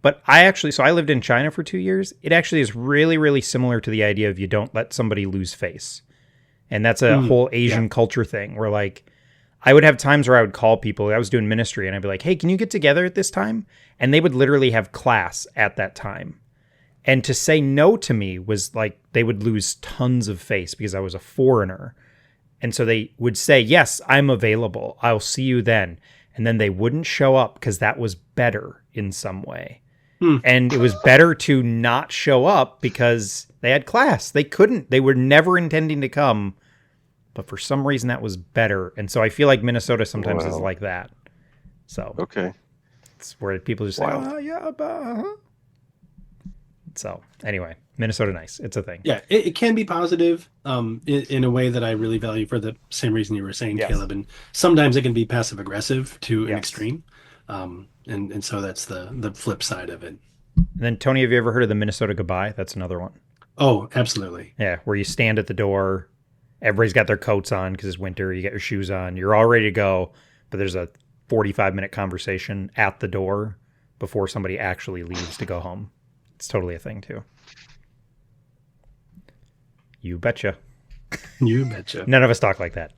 But I lived in China for 2 years. It actually is really, really similar to the idea of you don't let somebody lose face. And that's a whole Asian culture thing where like I would have times where I would call people. I was doing ministry and I'd be like, "Hey, can you get together at this time?" And they would literally have class at that time. And to say no to me was like they would lose tons of face because I was a foreigner. And so they would say, "Yes, I'm available. I'll see you then." And then they wouldn't show up because that was better in some way. And it was better to not show up because they had class. They were never intending to come, but for some reason that was better. And so I feel like Minnesota sometimes is Wow. like that. So Okay. it's where people just say, Wow. "Oh, yeah, but." So anyway, Minnesota nice. It's a thing. Yeah, it can be positive in a way that I really value for the same reason you were saying, Yes. Caleb. And sometimes it can be passive aggressive to an Yes. extreme. And so that's the flip side of it. And then Tony, have you ever heard of the Minnesota goodbye? That's another one. Oh, absolutely. Yeah, where you stand at the door, everybody's got their coats on because it's winter, you got your shoes on, you're all ready to go, but there's a 45-minute conversation at the door before somebody actually leaves to go home. It's totally a thing too. You betcha. You betcha. None of us talk like that.